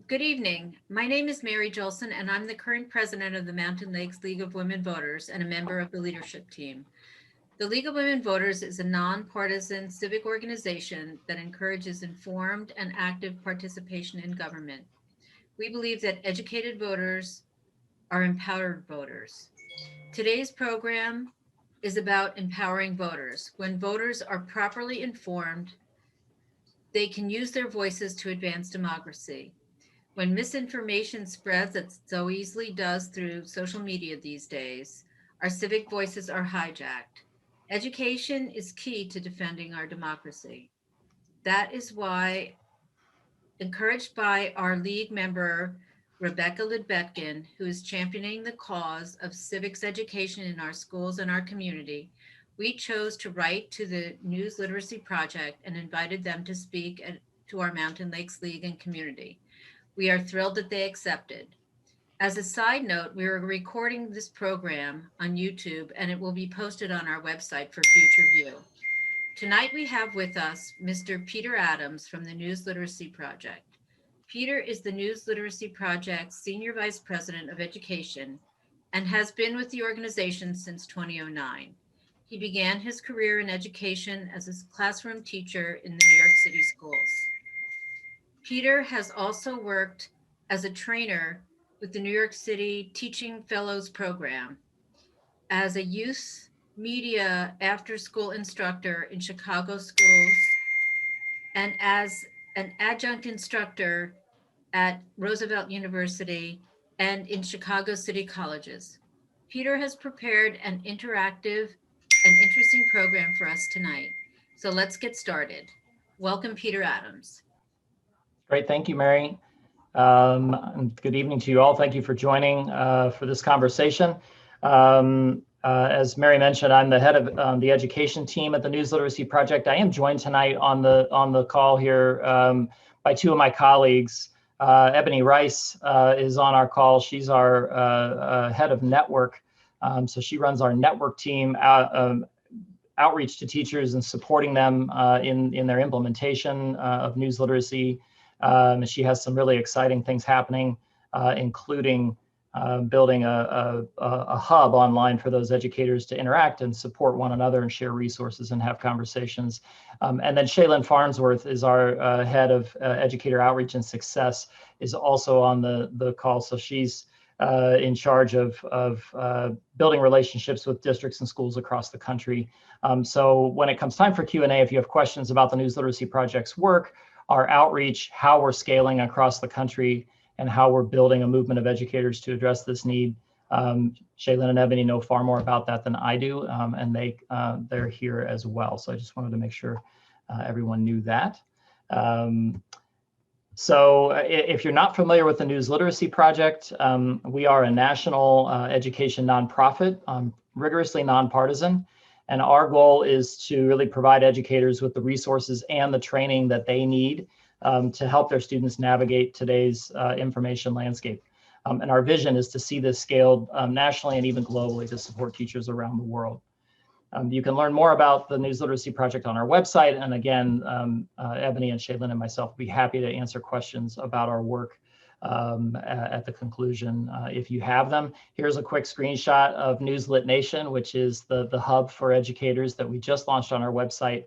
Good evening. My name is Mary Jolson, and I'm the current president of the Mountain Lakes League of Women Voters and a member of the leadership team. The League of Women Voters is a nonpartisan civic organization that encourages informed and active participation in government. We believe that educated voters are empowered voters. Today's program is about empowering voters. When voters are properly informed, they can use their voices to advance democracy. When misinformation spreads, as it so easily does through social media these days, our civic voices are hijacked. Education is key to defending our democracy. That is why, encouraged by our league member, Rebecca Lidbetkin, who is championing the cause of civics education in our schools and our community, we chose to write to the News Literacy Project and invited them to speak to our Mountain Lakes League and community. We are thrilled that they accepted. As a side note, we are recording this program on YouTube and it will be posted on our website for future view. Tonight we have with us Mr. Peter Adams from the News Literacy Project. Peter is the News Literacy Project's Senior Vice President of Education and has been with the organization since 2009. He began his career in education as a classroom teacher in the New York City schools. Peter has also worked as a trainer with the New York City Teaching Fellows Program, as a youth media after school instructor in Chicago schools, and as an adjunct instructor at Roosevelt University and in Chicago City colleges. Peter has prepared an interactive and interesting program for us tonight. So let's get started. Welcome, Peter Adams. Great, thank you, Mary. And good evening to you all. Thank you for joining for this conversation. As Mary mentioned, I'm the head of the education team at the News Literacy Project. I am joined tonight on the call here by two of my colleagues. Ebony Rice is on our call. She's our head of network. So she runs our network team outreach to teachers and supporting them in their implementation of news literacy. She has some really exciting things happening, including building a hub online for those educators to interact and support one another and share resources and have conversations. And then Shaylin Farnsworth is our head of educator outreach and success, is also on the call. So she's in charge of building relationships with districts and schools across the country. So when it comes time for Q&A, if you have questions about the News Literacy Project's work, our outreach, how we're scaling across the country, and how we're building a movement of educators to address this need. Shaylin and Ebony know far more about that than I do, and they're here as well. So I just wanted to make sure everyone knew that. So if you're not familiar with the News Literacy Project, we are a national education nonprofit, rigorously nonpartisan. And our goal is to really provide educators with the resources and the training that they need to help their students navigate today's information landscape. And our vision is to see this scaled nationally and even globally to support teachers around the world. You can learn more about the News Literacy Project on our website. And again, Ebony and Shaylin and myself will be happy to answer questions about our work at the conclusion if you have them. Here's a quick screenshot of Newslit Nation, which is the hub for educators that we just launched on our website,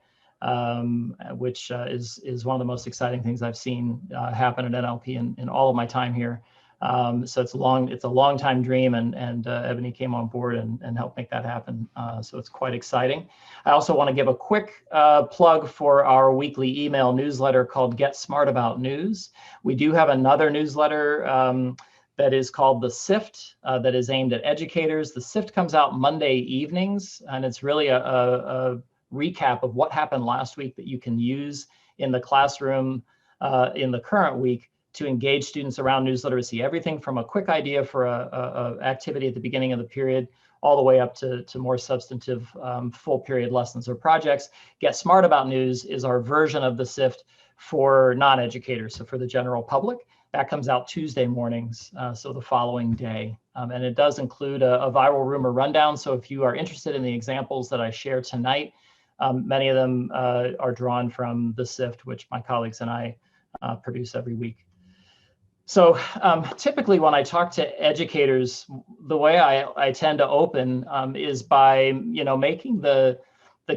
which is one of the most exciting things I've seen happen at NLP in all of my time here. So it's a long time dream, and Ebony came on board and helped make that happen. So it's quite exciting. I also want to give a quick plug for our weekly email newsletter called Get Smart About News. We do have another newsletter that is called The Sift that is aimed at educators. The Sift comes out Monday evenings, and it's really a recap of what happened last week that you can use in the classroom in the current week to engage students around news literacy. Everything from a quick idea for a activity at the beginning of the period, all the way up to more substantive full period lessons or projects. Get Smart About News is our version of the SIFT for non-educators, so for the general public. That comes out Tuesday mornings, so the following day. And it does include a viral rumor rundown. So if you are interested in the examples that I share tonight, many of them are drawn from the SIFT, which my colleagues and I produce every week. So typically when I talk to educators, the way I tend to open is by, making the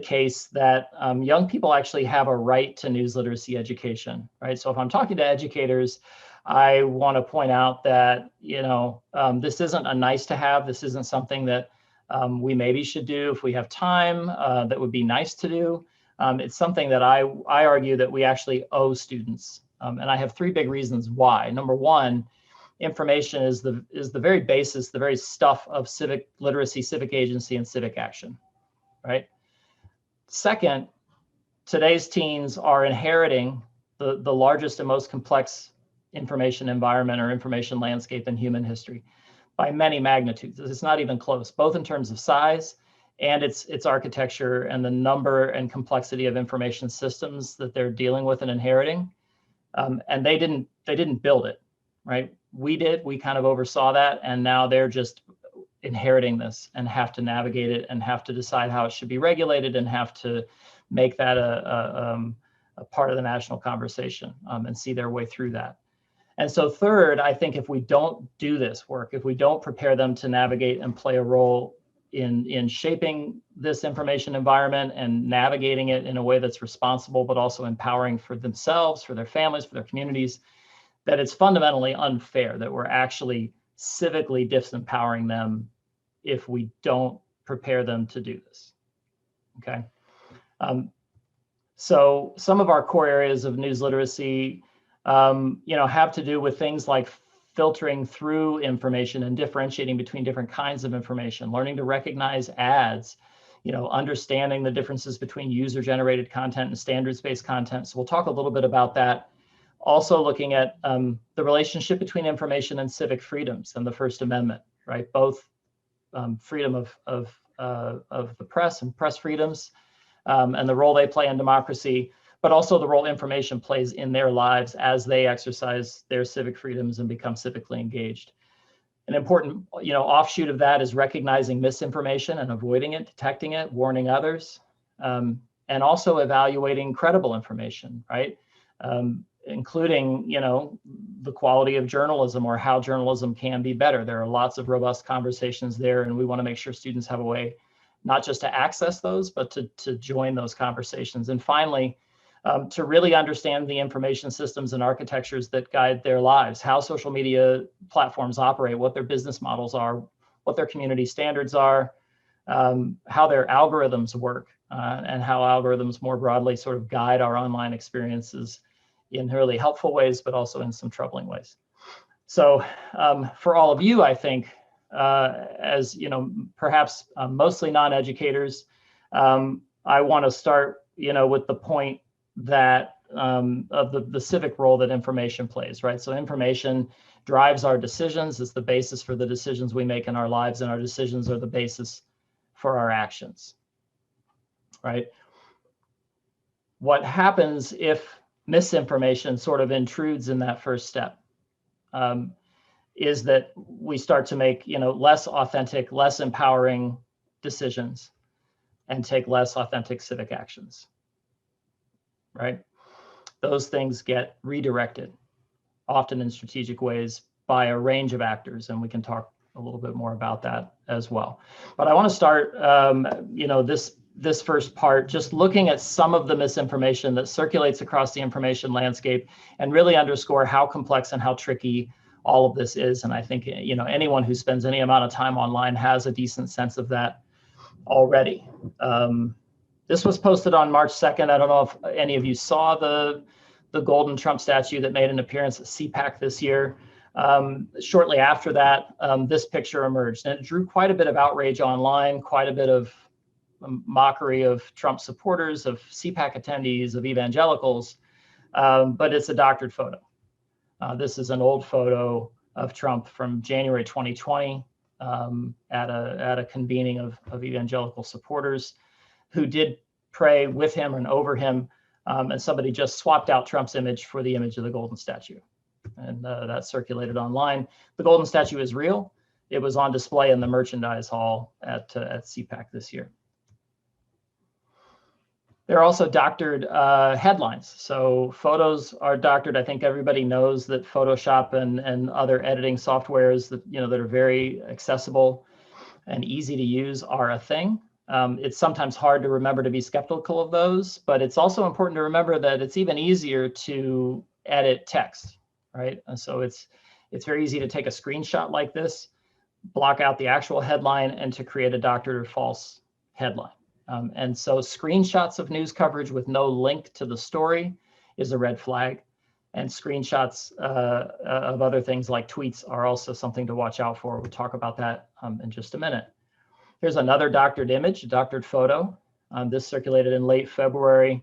case that young people actually have a right to news literacy education, right? So if I'm talking to educators, I want to point out that, this isn't a nice to have. This isn't something that we maybe should do if we have time, that would be nice to do. It's something that I argue that we actually owe students. And I have three big reasons why. Number one, information is the very basis, the very stuff of civic literacy, civic agency, and civic action, right? Second, today's teens are inheriting the largest and most complex information environment or information landscape in human history by many magnitudes. It's not even close, both in terms of size and its architecture and the number and complexity of information systems that they're dealing with and inheriting. And they didn't build it, right? We did. We kind of oversaw that, and now they're just inheriting this and have to navigate it and have to decide how it should be regulated and have to make that a part of the national conversation and see their way through that. And so third, I think if we don't do this work, if we don't prepare them to navigate and play a role in shaping this information environment and navigating it in a way that's responsible, but also empowering for themselves, for their families, for their communities, that it's fundamentally unfair that we're actually civically disempowering them if we don't prepare them to do this, okay? So some of our core areas of news literacy, have to do with things like filtering through information and differentiating between different kinds of information, learning to recognize ads, understanding the differences between user-generated content and standards-based content. So we'll talk a little bit about that. Also looking at the relationship between information and civic freedoms and the First Amendment, right? Both freedom of the press and press freedoms and the role they play in democracy, but also the role information plays in their lives as they exercise their civic freedoms and become civically engaged. An important, offshoot of that is recognizing misinformation and avoiding it, detecting it, warning others, and also evaluating credible information, right? Including, the quality of journalism or how journalism can be better. There are lots of robust conversations there, and we want to make sure students have a way not just to access those, but to join those conversations. And finally, to really understand the information systems and architectures that guide their lives, how social media platforms operate, what their business models are, what their community standards are, how their algorithms work, and how algorithms more broadly sort of guide our online experiences in really helpful ways, but also in some troubling ways. So for all of you, I think, as perhaps mostly non-educators, I want to start, with the point that of the civic role that information plays, right? So information drives our decisions. It's the basis for the decisions we make in our lives, and our decisions are the basis for our actions, right? What happens if misinformation sort of intrudes in that first step is that we start to make, less authentic, less empowering decisions and take less authentic civic actions, right? Those things get redirected, often in strategic ways, by a range of actors, and we can talk a little bit more about that as well. But I want to start, this first part, just looking at some of the misinformation that circulates across the information landscape and really underscore how complex and how tricky all of this is. And I think, anyone who spends any amount of time online has a decent sense of that already. This was posted on March 2nd. I don't know if any of you saw the golden Trump statue that made an appearance at CPAC this year. Shortly after that, this picture emerged, and it drew quite a bit of outrage online, quite a bit of mockery of Trump supporters, of CPAC attendees, of evangelicals, but it's a doctored photo. This is an old photo of Trump from January 2020 at a convening of evangelical supporters who did pray with him and over him, and somebody just swapped out Trump's image for the image of the golden statue. And that circulated online. The golden statue is real. It was on display in the merchandise hall at CPAC this year. There are also doctored headlines. So photos are doctored. I think everybody knows that Photoshop and other editing softwares that, that are very accessible and easy to use are a thing. It's sometimes hard to remember to be skeptical of those, but it's also important to remember that it's even easier to edit text, right? And so it's very easy to take a screenshot like this, block out the actual headline, and to create a doctored or false headline. And so screenshots of news coverage with no link to the story is a red flag. And screenshots of other things like tweets are also something to watch out for. We'll talk about that in just a minute. Here's another doctored image, a doctored photo. This circulated in late February,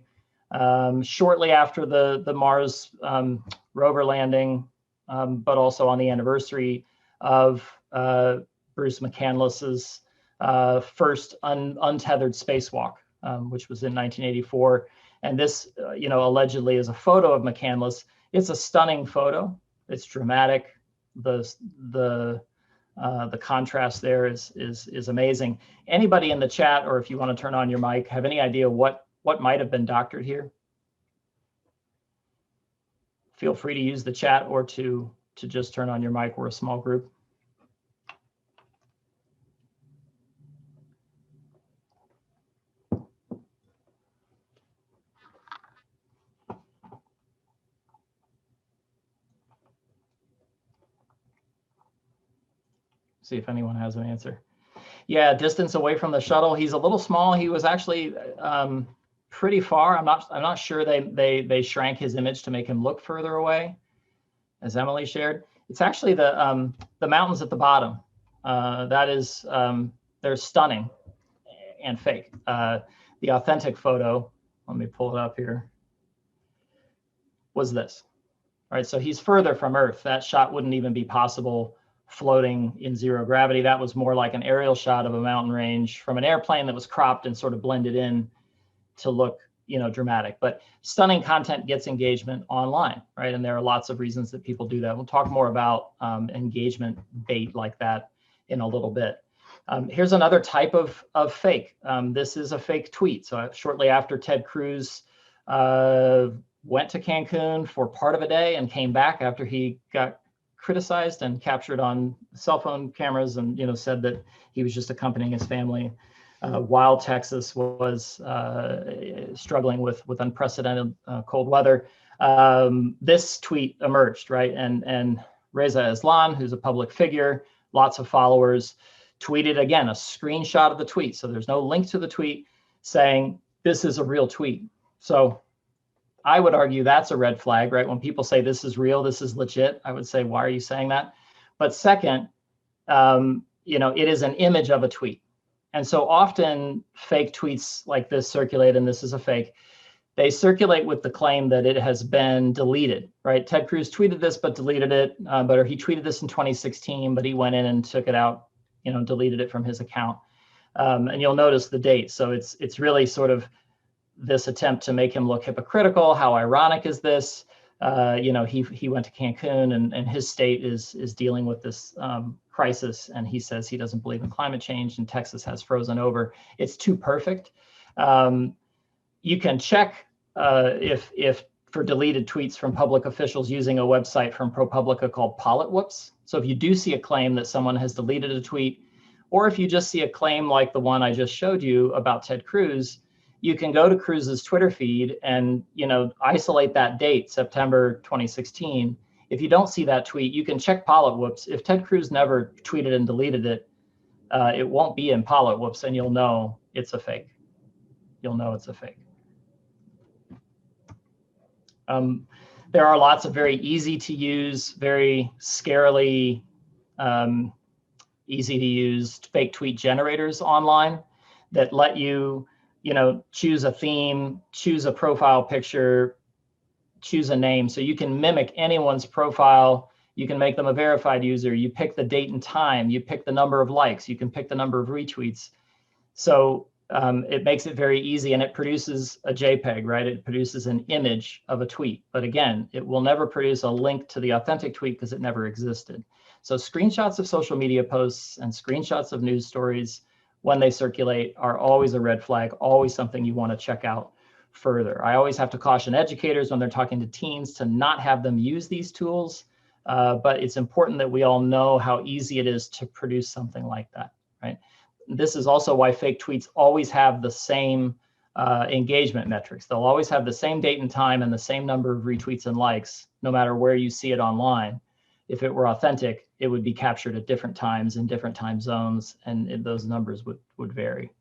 shortly after the Mars rover landing, but also on the anniversary of Bruce McCandless's first untethered spacewalk, which was in 1984. And this, allegedly is a photo of McCandless. It's a stunning photo. It's dramatic. The contrast there is amazing. Anybody in the chat, or if you want to turn on your mic, have any idea what might have been doctored here? Feel free to use the chat or to just turn on your mic. We're a small group. See if anyone has an answer. Yeah, distance away from the shuttle. He's a little small. He was actually pretty far. I'm not sure they shrank his image to make him look further away, as Emily shared. It's actually the mountains at the bottom. That is, they're stunning and fake. The authentic photo, let me pull it up here, was this. All right, so he's further from Earth. That shot wouldn't even be possible floating in zero gravity. That was more like an aerial shot of a mountain range from an airplane that was cropped and sort of blended in to look, dramatic. But stunning content gets engagement online, right? And there are lots of reasons that people do that. We'll talk more about engagement bait like that in a little bit. Here's another type of fake. This is a fake tweet. So shortly after Ted Cruz went to Cancun for part of a day and came back after he got criticized and captured on cell phone cameras, and said that he was just accompanying his family while Texas was struggling with unprecedented cold weather. This tweet emerged, right? And Reza Aslan, who's a public figure, lots of followers, tweeted again a screenshot of the tweet. So there's no link to the tweet, saying this is a real tweet. So I would argue that's a red flag, right? When people say this is real, this is legit, I would say, why are you saying that? But second, it is an image of a tweet. And so often fake tweets like this circulate, and this is a fake. They circulate with the claim that it has been deleted, right? Ted Cruz tweeted this, but deleted it. Or he tweeted this in 2016, but he went in and took it out, deleted it from his account. And you'll notice the date. So it's really sort of this attempt to make him look hypocritical. How ironic is this? He went to Cancun and his state is dealing with this crisis, and he says he doesn't believe in climate change, and Texas has frozen over. It's too perfect. You can check if for deleted tweets from public officials using a website from ProPublica called PolitWhoops. So if you do see a claim that someone has deleted a tweet, or if you just see a claim like the one I just showed you about Ted Cruz, you can go to Cruz's Twitter feed and isolate that date, September 2016. If you don't see that tweet, you can check PolitWhoops. If Ted Cruz never tweeted and deleted it, it won't be in PolitWhoops, and you'll know it's a fake. You'll know it's a fake. There are lots of very easy to use, very scarily easy to use fake tweet generators online that let you choose a theme, choose a profile picture, choose a name. So you can mimic anyone's profile. You can make them a verified user. You pick the date and time. You pick the number of likes. You can pick the number of retweets. So it makes it very easy, and it produces a JPEG, right? It produces an image of a tweet. But again, it will never produce a link to the authentic tweet because it never existed. So screenshots of social media posts and screenshots of news stories, when they circulate, are always a red flag, always something you want to check out further. I always have to caution educators when they're talking to teens to not have them use these tools, but it's important that we all know how easy it is to produce something like that, right? This is also why fake tweets always have the same engagement metrics. They'll always have the same date and time and the same number of retweets and likes, no matter where you see it online. If it were authentic, it would be captured at different times in different time zones, and those numbers would vary.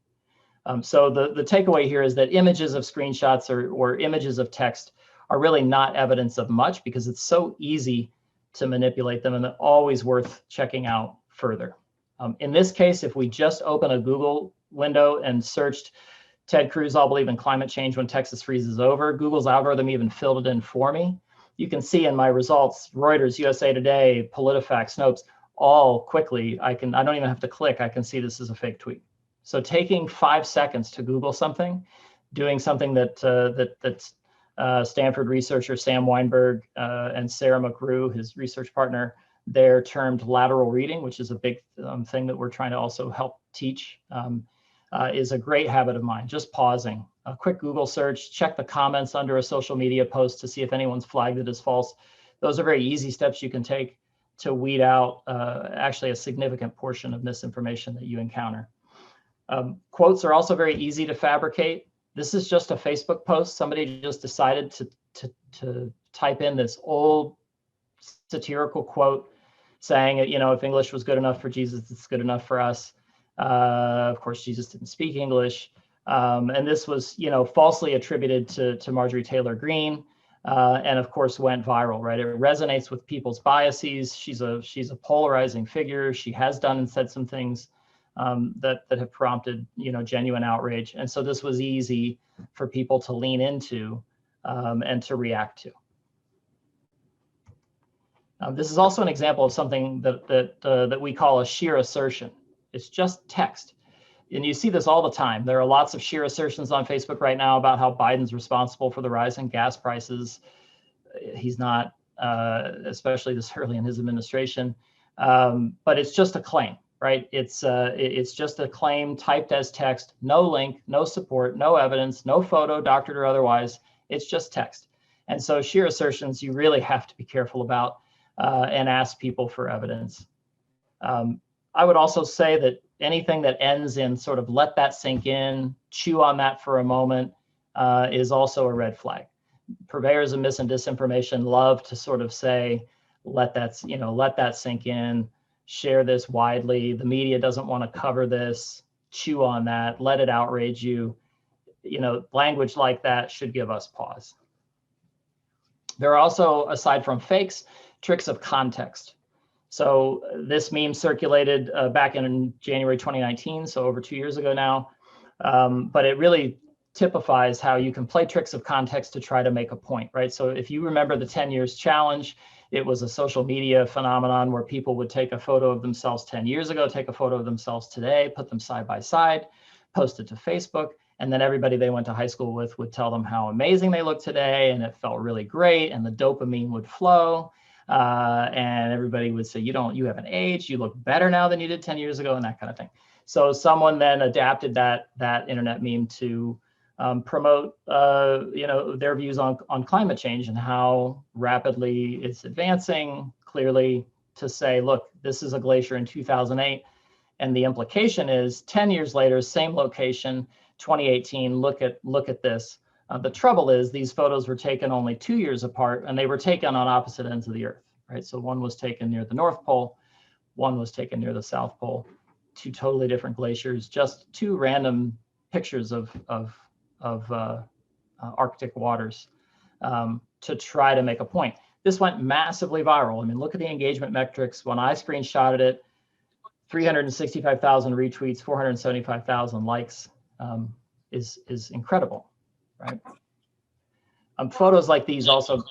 So the takeaway here is that images of screenshots or images of text are really not evidence of much, because it's so easy to manipulate them, and they're always worth checking out further. In this case, if we just open a Google window and searched Ted Cruz, I'll believe in climate change when Texas freezes over, Google's algorithm even filled it in for me. You can see in my results, Reuters, USA Today, PolitiFact, Snopes, all quickly, I don't even have to click, I can see this is a fake tweet. So taking 5 seconds to Google something, doing something that Stanford researcher Sam Weinberg and Sarah McGrew, his research partner, they're termed lateral reading, which is a big thing that we're trying to also help teach, is a great habit of mine. Just pausing, a quick Google search, check the comments under a social media post to see if anyone's flagged it as false. Those are very easy steps you can take to weed out actually a significant portion of misinformation that you encounter. Quotes are also very easy to fabricate. This is just a Facebook post. Somebody just decided to type in this old satirical quote saying, if English was good enough for Jesus, it's good enough for us. Of course, Jesus didn't speak English. And this was, falsely attributed to Marjorie Taylor Greene, and of course went viral, right? It resonates with people's biases. She's a polarizing figure. She has done and said some things that have prompted, genuine outrage. And so this was easy for people to lean into and to react to. This is also an example of something that we call a sheer assertion. It's just text. And you see this all the time. There are lots of sheer assertions on Facebook right now about how Biden's responsible for the rise in gas prices. He's not, especially this early in his administration. But it's just a claim, right? It's just a claim typed as text, no link, no support, no evidence, no photo, doctored or otherwise. It's just text. And so sheer assertions you really have to be careful about and ask people for evidence. I would also say that anything that ends in sort of let that sink in, chew on that for a moment, is also a red flag. Purveyors of mis and disinformation love to sort of say, let that sink in, share this widely. The media doesn't want to cover this, chew on that, let it outrage you. Language like that should give us pause. There are also, aside from fakes, tricks of context. So this meme circulated back in January 2019, so over 2 years ago now, but it really typifies how you can play tricks of context to try to make a point, right? So if you remember the 10 years challenge, it was a social media phenomenon where people would take a photo of themselves 10 years ago, take a photo of themselves today, put them side by side, post it to Facebook, and then everybody they went to high school with would tell them how amazing they look today, and it felt really great, and the dopamine would flow. And everybody would say, you haven't aged, you look better now than you did 10 years ago, and that kind of thing. So someone then adapted that internet meme to promote their views on climate change and how rapidly it's advancing, clearly to say, look, this is a glacier in 2008. And the implication is 10 years later, same location, 2018, look at this. The trouble is these photos were taken only 2 years apart, and they were taken on opposite ends of the Earth, right? So one was taken near the North Pole, one was taken near the South Pole, two totally different glaciers, just two random pictures of Arctic waters to try to make a point. This went massively viral. I mean, look at the engagement metrics. When I screenshotted it, 365,000 retweets, 475,000 likes is incredible. Right. Photos like these also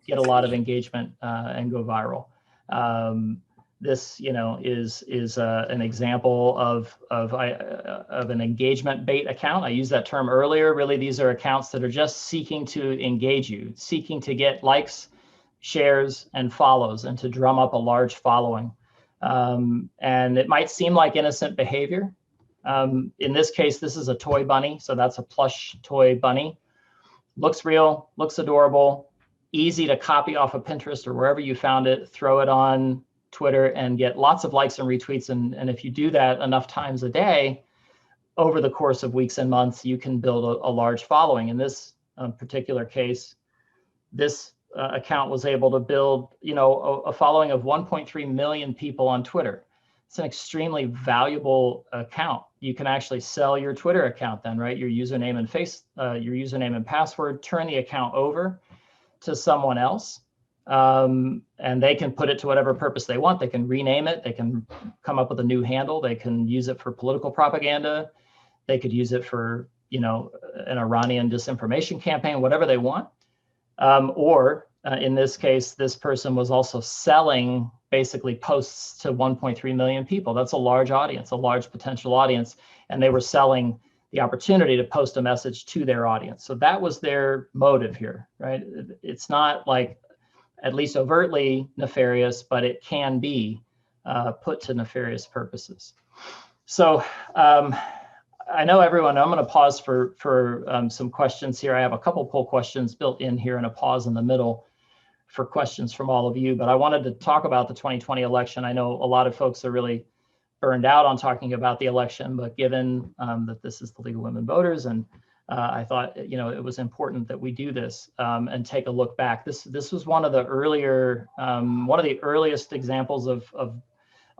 get a lot of engagement and go viral. This, is an example of an engagement bait account. I used that term earlier. Really, these are accounts that are just seeking to engage you, seeking to get likes, shares, and follows, and to drum up a large following. And it might seem like innocent behavior. In this case, this is a toy bunny, so that's a plush toy bunny. looks real, looks adorable, easy to copy off of Pinterest or wherever you found it, throw it on Twitter and get lots of likes and retweets. And if you do that enough times a day, over the course of weeks and months, you can build a large following. In this particular case, this account was able to build, a following of 1.3 million people on Twitter. It's an extremely valuable account. You can actually sell your Twitter account then, right? Your username and password, turn the account over to someone else, and they can put it to whatever purpose they want. They can rename it. They can come up with a new handle. They can use it for political propaganda. They could use it for, an Iranian disinformation campaign, whatever they want. Or in this case, this person was also selling basically posts to 1.3 million people. That's a large audience, a large potential audience. And they were selling the opportunity to post a message to their audience. So that was their motive here, right? It's not like at least overtly nefarious, but it can be put to nefarious purposes. So I know everyone, I'm going to pause for some questions here. I have a couple poll questions built in here and a pause in the middle for questions from all of you, but I wanted to talk about the 2020 election. I know a lot of folks are really burned out on talking about the election, but given that this is the League of Women Voters, and I thought, it was important that we do this and take a look back. This was one of the earliest examples of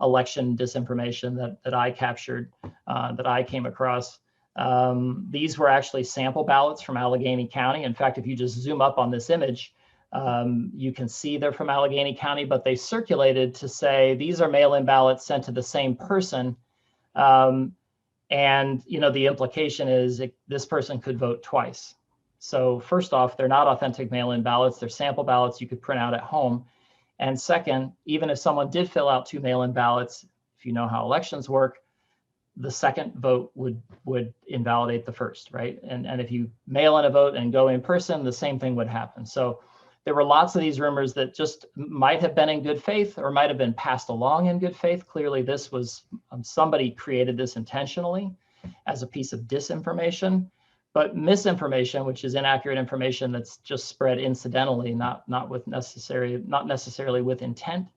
election disinformation that I captured, that I came across. These were actually sample ballots from Allegheny County. In fact, if you just zoom up on this image, you can see they're from Allegheny County, but they circulated to say these are mail-in ballots sent to the same person. And the implication is this person could vote twice. So first off, they're not authentic mail-in ballots. They're sample ballots you could print out at home. And second, even if someone did fill out 2 mail-in ballots, if you know how elections work, the second vote would invalidate the first, right? And if you mail in a vote and go in person, the same thing would happen. So there were lots of these rumors that just might have been in good faith or might have been passed along in good faith. Clearly, this was somebody created this intentionally as a piece of disinformation. But misinformation, which is inaccurate information that's just spread incidentally, not necessarily with intent.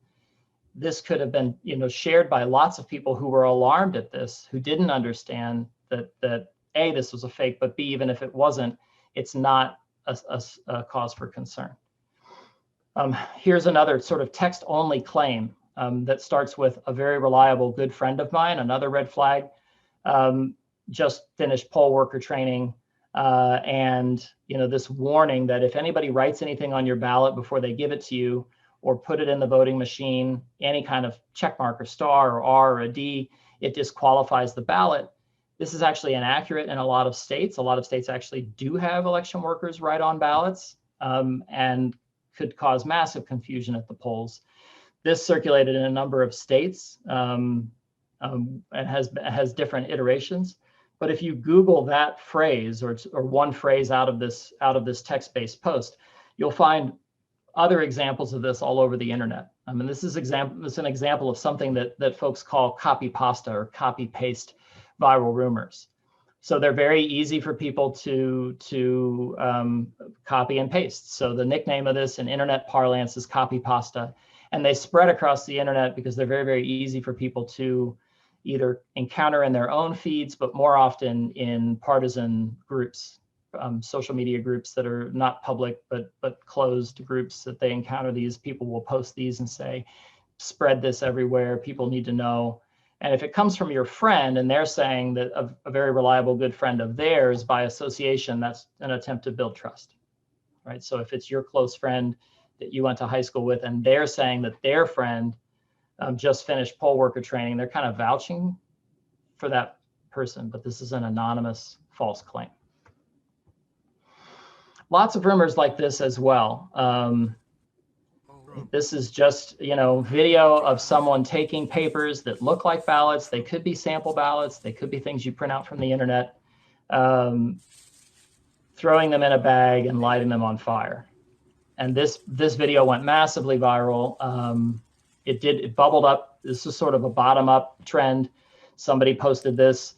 This could have been, shared by lots of people who were alarmed at this, who didn't understand that A, this was a fake, but B, even if it wasn't, it's not a cause for concern. Here's another sort of text-only claim that starts with a very reliable good friend of mine, another red flag, just finished poll worker training. And this warning that if anybody writes anything on your ballot before they give it to you or put it in the voting machine, any kind of check mark or star or R or a D, it disqualifies the ballot. This is actually inaccurate in a lot of states. A lot of states actually do have election workers write on ballots and could cause massive confusion at the polls. This circulated in a number of states and has different iterations. But if you Google that phrase or one phrase out of this text-based post, you'll find other examples of this all over the internet. I mean, this is an example of something that folks call copy pasta or copy paste viral rumors. So they're very easy for people to copy and paste. So the nickname of this in internet parlance is copy pasta, and they spread across the internet because they're very, very easy for people to either encounter in their own feeds, but more often in partisan groups, social media groups that are not public, but closed groups that they encounter these. People will post these and say, spread this everywhere, people need to know. And if it comes from your friend and they're saying that a very reliable good friend of theirs by association, that's an attempt to build trust, right? So if it's your close friend that you went to high school with and they're saying that their friend just finished poll worker training, they're kind of vouching for that person, but this is an anonymous false claim. Lots of rumors like this as well. This is just, video of someone taking papers that look like ballots. They could be sample ballots. They could be things you print out from the internet, throwing them in a bag and lighting them on fire. And this video went massively viral. It bubbled up. This is sort of a bottom-up trend. Somebody posted this.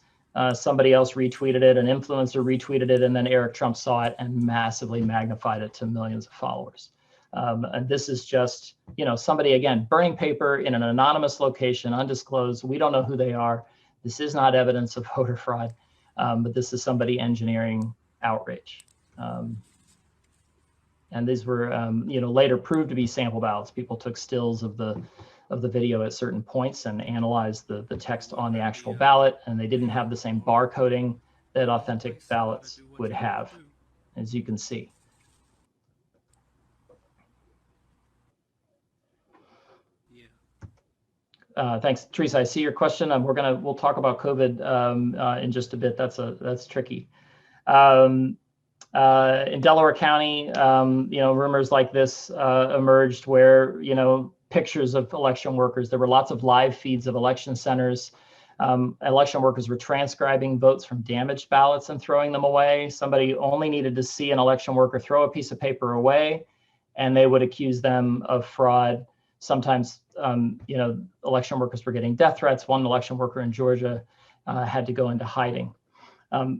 Somebody else retweeted it, an influencer retweeted it, and then Eric Trump saw it and massively magnified it to millions of followers. And this is just, somebody, again, burning paper in an anonymous location, undisclosed. We don't know who they are. This is not evidence of voter fraud, but this is somebody engineering outrage. And these were, later proved to be sample ballots. People took stills of the video at certain points and analyzed the text on the actual ballot, and they didn't have the same barcoding that authentic ballots would have, as you can see. Thanks, Teresa. I see your question. We'll talk about COVID in just a bit. That's tricky. In Delaware County, rumors like this emerged where, pictures of election workers. There were lots of live feeds of election centers. Election workers were transcribing votes from damaged ballots and throwing them away. Somebody only needed to see an election worker throw a piece of paper away, and they would accuse them of fraud. Sometimes, election workers were getting death threats. One election worker in Georgia had to go into hiding.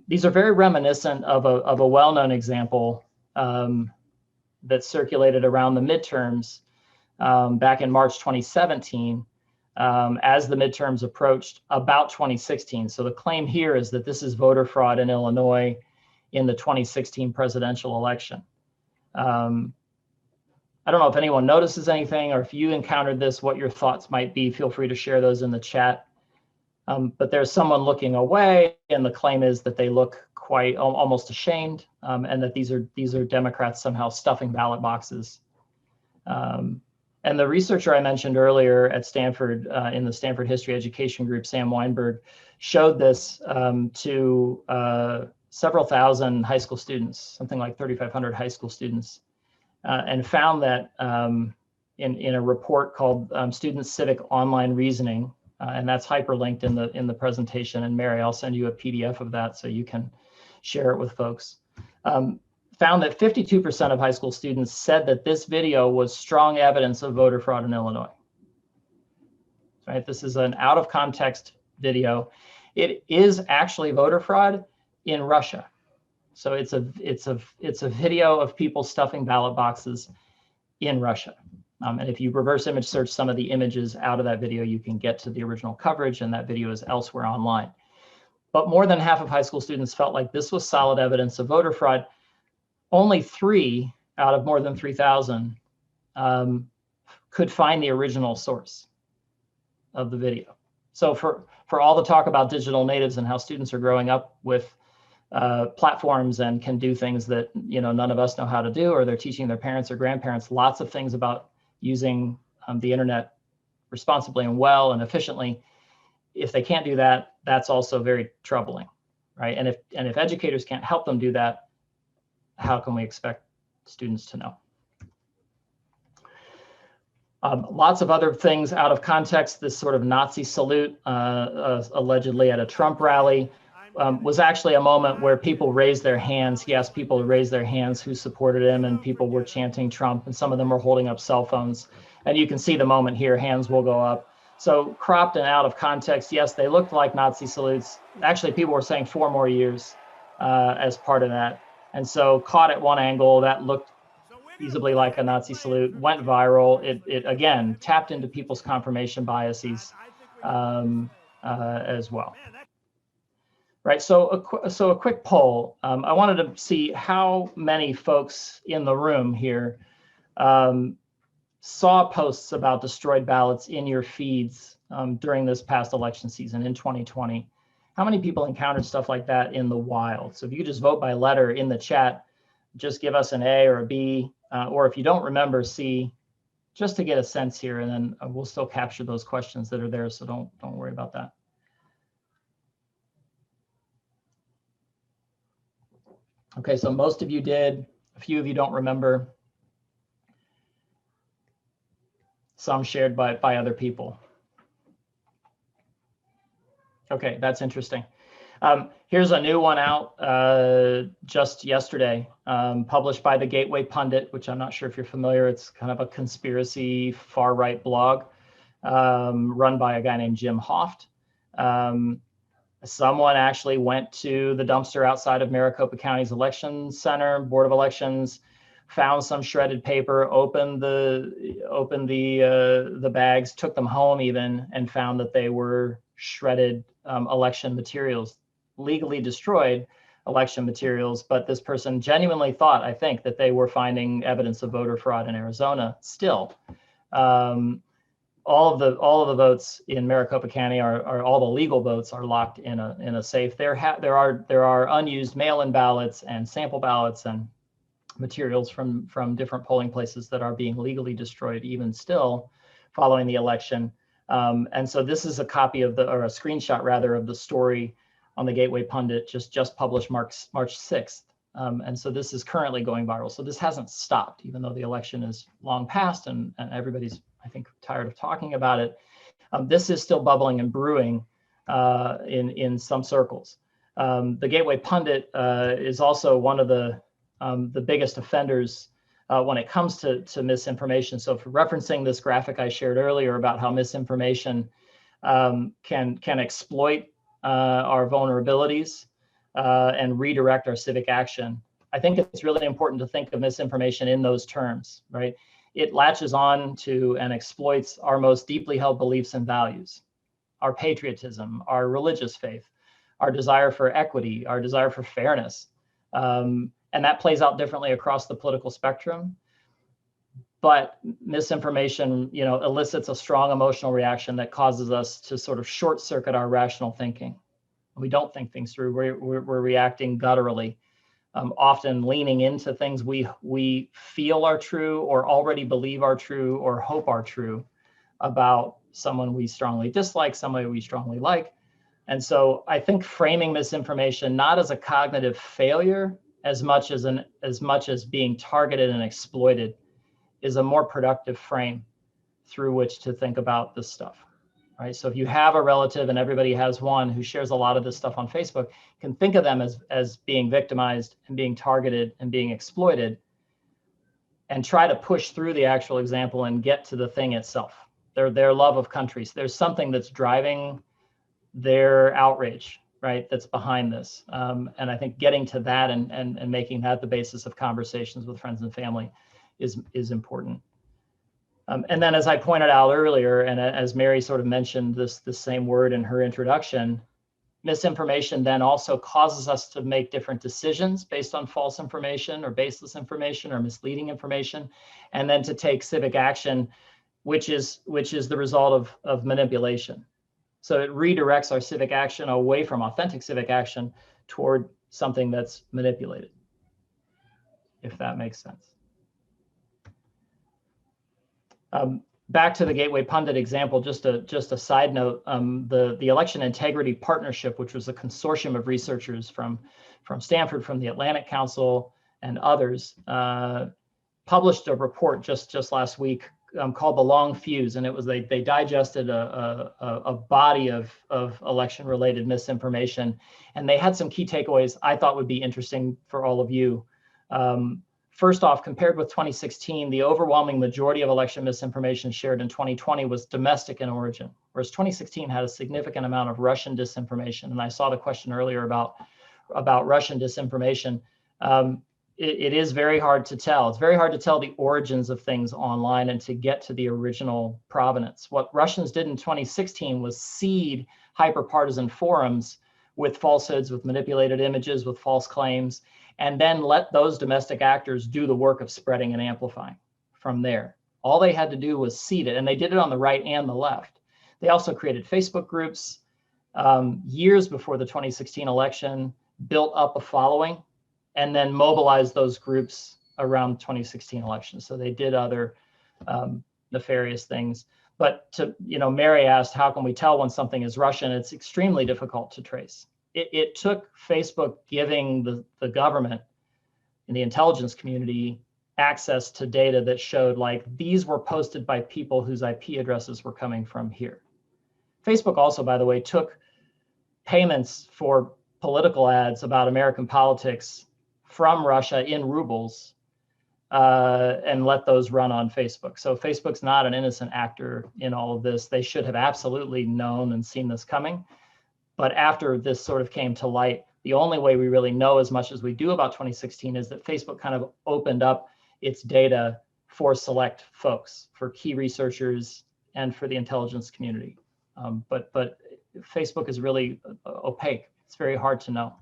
These are very reminiscent of a well-known example that circulated around the midterms back in March 2017, as the midterms approached about 2016. So the claim here is that this is voter fraud in Illinois in the 2016 presidential election. I don't know if anyone notices anything, or if you encountered this, what your thoughts might be. Feel free to share those in the chat. But there's someone looking away, and the claim is that they look quite almost ashamed, and that these are Democrats somehow stuffing ballot boxes. And the researcher I mentioned earlier at Stanford, in the Stanford History Education Group, Sam Weinberg, showed this to several thousand high school students, something like 3,500 high school students, and found that in a report called Student Civic Online Reasoning, and that's hyperlinked in the presentation. And Mary, I'll send you a PDF of that so you can share it with folks. Found that 52% of high school students said that this video was strong evidence of voter fraud in Illinois. Right? This is an out of context video. It is actually voter fraud in Russia. So it's a video of people stuffing ballot boxes in Russia. And if you reverse image search some of the images out of that video, you can get to the original coverage, and that video is elsewhere online. But more than half of high school students felt like this was solid evidence of voter fraud. Only 3 out of more than 3,000 could find the original source of the video. So for all the talk about digital natives and how students are growing up with platforms and can do things that none of us know how to do, or they're teaching their parents or grandparents lots of things about using the internet responsibly and well and efficiently. If they can't do that, that's also very troubling, right? And if educators can't help them do that, how can we expect students to know? Lots of other things out of context. This sort of Nazi salute, allegedly at a Trump rally, was actually a moment where people raised their hands. He asked people to raise their hands who supported him, and people were chanting Trump, and some of them were holding up cell phones. And you can see the moment here, hands will go up. So cropped and out of context, yes, they looked like Nazi salutes. Actually, people were saying 4 more years as part of that. And so caught at one angle, that looked feasibly like a Nazi salute, went viral. It again, tapped into people's confirmation biases as well. Right, so a quick poll. I wanted to see how many folks in the room here saw posts about destroyed ballots in your feeds during this past election season in 2020. How many people encountered stuff like that in the wild? So if you could just vote by letter in the chat, just give us an A or a B, or if you don't remember, C, just to get a sense here, and then we'll still capture those questions that are there, so don't worry about that. Okay, so most of you did, a few of you don't remember. Some shared by other people. Okay, that's interesting. Here's a new one out just yesterday, published by the Gateway Pundit, which I'm not sure if you're familiar. It's kind of a conspiracy far-right blog run by a guy named Jim Hoft. Someone actually went to the dumpster outside of Maricopa County's election center, Board of Elections, found some shredded paper, opened the bags, took them home even, and found that they were shredded election materials, legally destroyed election materials. But this person genuinely thought, I think, that they were finding evidence of voter fraud in Arizona still. All of the votes in Maricopa County are all the legal votes are locked in a safe. There are unused mail-in ballots and sample ballots and materials from different polling places that are being legally destroyed even still following the election. And so this is a copy of or a screenshot rather of the story on the Gateway Pundit just published March 6th. And so this is currently going viral. So this hasn't stopped, even though the election is long past and everybody's, I think, tired of talking about it. This is still bubbling and brewing in some circles. The Gateway Pundit is also one of the biggest offenders when it comes to misinformation. So for referencing this graphic I shared earlier about how misinformation can exploit our vulnerabilities and redirect our civic action, I think it's really important to think of misinformation in those terms, right? It latches on to and exploits our most deeply held beliefs and values, our patriotism, our religious faith, our desire for equity, our desire for fairness. And that plays out differently across the political spectrum. But misinformation, elicits a strong emotional reaction that causes us to sort of short circuit our rational thinking. We don't think things through. We're reacting gutturally, often leaning into things we feel are true or already believe are true or hope are true about someone we strongly dislike, somebody we strongly like. And so I think framing misinformation not as a cognitive failure as much as being targeted and exploited is a more productive frame through which to think about this stuff, right? So if you have a relative, and everybody has one, who shares a lot of this stuff on Facebook, you can think of them as being victimized and being targeted and being exploited, and try to push through the actual example and get to the thing itself, their love of country. So there's something that's driving their outrage, right, that's behind this. And I think getting to that and making that the basis of conversations with friends and family is important. And then, as I pointed out earlier, and as Mary sort of mentioned the same word in her introduction, misinformation then also causes us to make different decisions based on false information or baseless information or misleading information, and then to take civic action, which is the result of manipulation. So it redirects our civic action away from authentic civic action toward something that's manipulated, if that makes sense. Back to the Gateway Pundit example, just a side note, the Election Integrity Partnership, which was a consortium of researchers from Stanford, from the Atlantic Council, and others, published a report just last week called The Long Fuse, and it was they digested a body of election-related misinformation, and they had some key takeaways I thought would be interesting for all of you. First off, compared with 2016, the overwhelming majority of election misinformation shared in 2020 was domestic in origin, whereas 2016 had a significant amount of Russian disinformation. And I saw the question earlier about Russian disinformation. It is very hard to tell. It's very hard to tell the origins of things online and to get to the original provenance. What Russians did in 2016 was seed hyper-partisan forums with falsehoods, with manipulated images, with false claims, and then let those domestic actors do the work of spreading and amplifying from there. All they had to do was seed it, and they did it on the right and the left. They also created Facebook groups years before the 2016 election, built up a following, and then mobilized those groups around the 2016 election. So they did other nefarious things. But Mary asked, how can we tell when something is Russian? It's extremely difficult to trace. It took Facebook giving the government and the intelligence community access to data that showed like these were posted by people whose IP addresses were coming from here. Facebook also, by the way, took payments for political ads about American politics from Russia in rubles and let those run on Facebook. So Facebook's not an innocent actor in all of this. They should have absolutely known and seen this coming. But after this sort of came to light, the only way we really know as much as we do about 2016 is that Facebook kind of opened up its data for select folks, for key researchers and for the intelligence community. But Facebook is really opaque. It's very hard to know.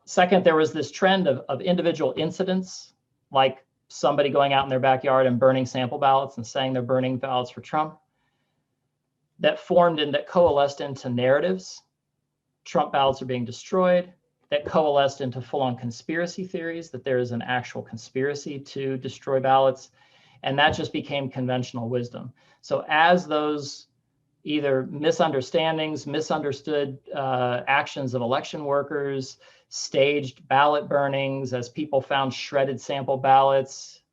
Second, there was this trend of individual incidents, like somebody going out in their backyard and burning sample ballots and saying they're burning ballots for Trump, that formed and that coalesced into narratives. Trump ballots are being destroyed, that coalesced into full-on conspiracy theories, that there is an actual conspiracy to destroy ballots. And that just became conventional wisdom. So as those either misunderstandings, misunderstood actions of election workers, staged ballot burnings, as people found shredded sample ballots,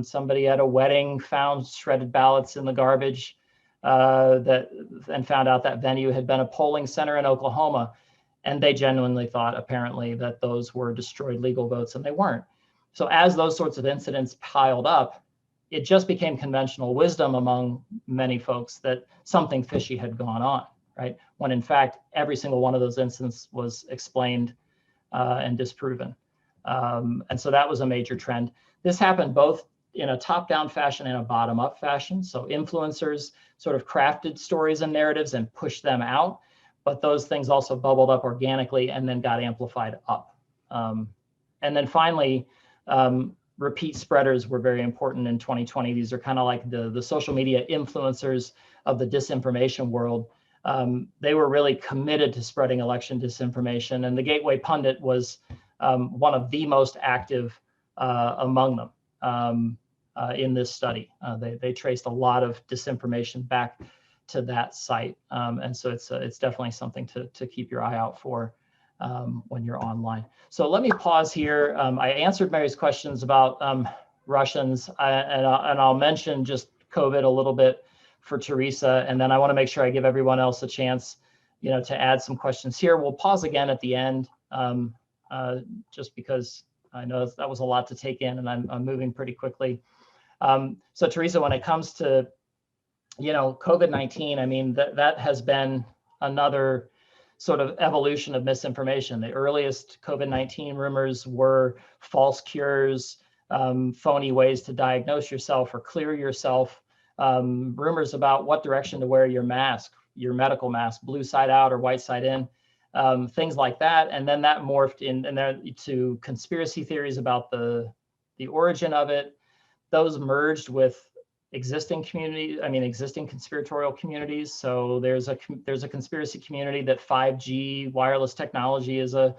somebody at a wedding found shredded ballots in the garbage, and found out that venue had been a polling center in Oklahoma. And they genuinely thought, apparently, that those were destroyed legal votes, and they weren't. So as those sorts of incidents piled up, it just became conventional wisdom among many folks that something fishy had gone on, right? When in fact, every single one of those incidents was explained and disproven. And so that was a major trend. This happened both in a top-down fashion and a bottom-up fashion. So influencers sort of crafted stories and narratives and pushed them out, but those things also bubbled up organically and then got amplified up. And then finally, repeat spreaders were very important in 2020. These are kind of like the social media influencers of the disinformation world. They were really committed to spreading election disinformation, and the Gateway Pundit was one of the most active among them in this study. They traced a lot of disinformation back to that site, and so it's definitely something to keep your eye out for when you're online. So let me pause here. I answered Mary's questions about Russians, and I'll mention just COVID a little bit for Teresa, and then I want to make sure I give everyone else a chance, to add some questions here. We'll pause again at the end, just because I know that was a lot to take in, and I'm moving pretty quickly. So Teresa, when it comes to, COVID-19, I mean, that has been another sort of evolution of misinformation. The earliest COVID-19 rumors were false cures, phony ways to diagnose yourself or clear yourself, rumors about what direction to wear your mask, your medical mask, blue side out or white side in, things like that. And then that morphed to conspiracy theories about the origin of it. Those merged with existing conspiratorial communities. So there's a conspiracy community that 5G wireless technology is a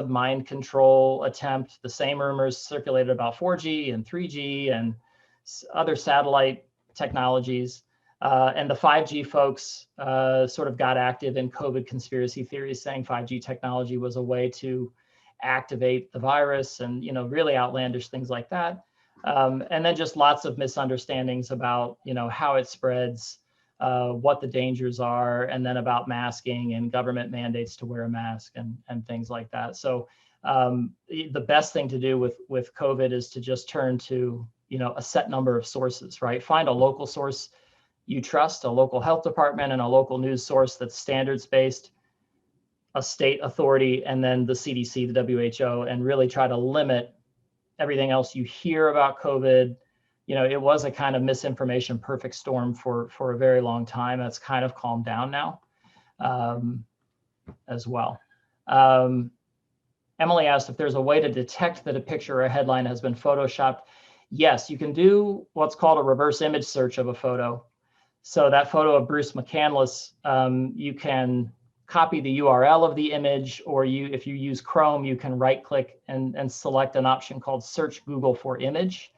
mind control attempt. The same rumors circulated about 4G and 3G and other satellite technologies. And the 5G folks sort of got active in COVID conspiracy theories, saying 5G technology was a way to activate the virus and, really outlandish things like that. And then just lots of misunderstandings about, how it spreads, what the dangers are, and then about masking and government mandates to wear a mask and things like that. So the best thing to do with COVID is to just turn to, a set number of sources, right? Find a local source you trust, a local health department and a local news source that's standards-based, a state authority, and then the CDC, the WHO, and really try to limit everything else you hear about COVID. It was a kind of misinformation perfect storm for a very long time. That's kind of calmed down now as well. Emily asked if there's a way to detect that a picture or a headline has been photoshopped. Yes, you can do what's called a reverse image search of a photo. So that photo of Bruce McCandless, you can copy the URL of the image, or if you use Chrome, you can right click and select an option called Search Google for Image.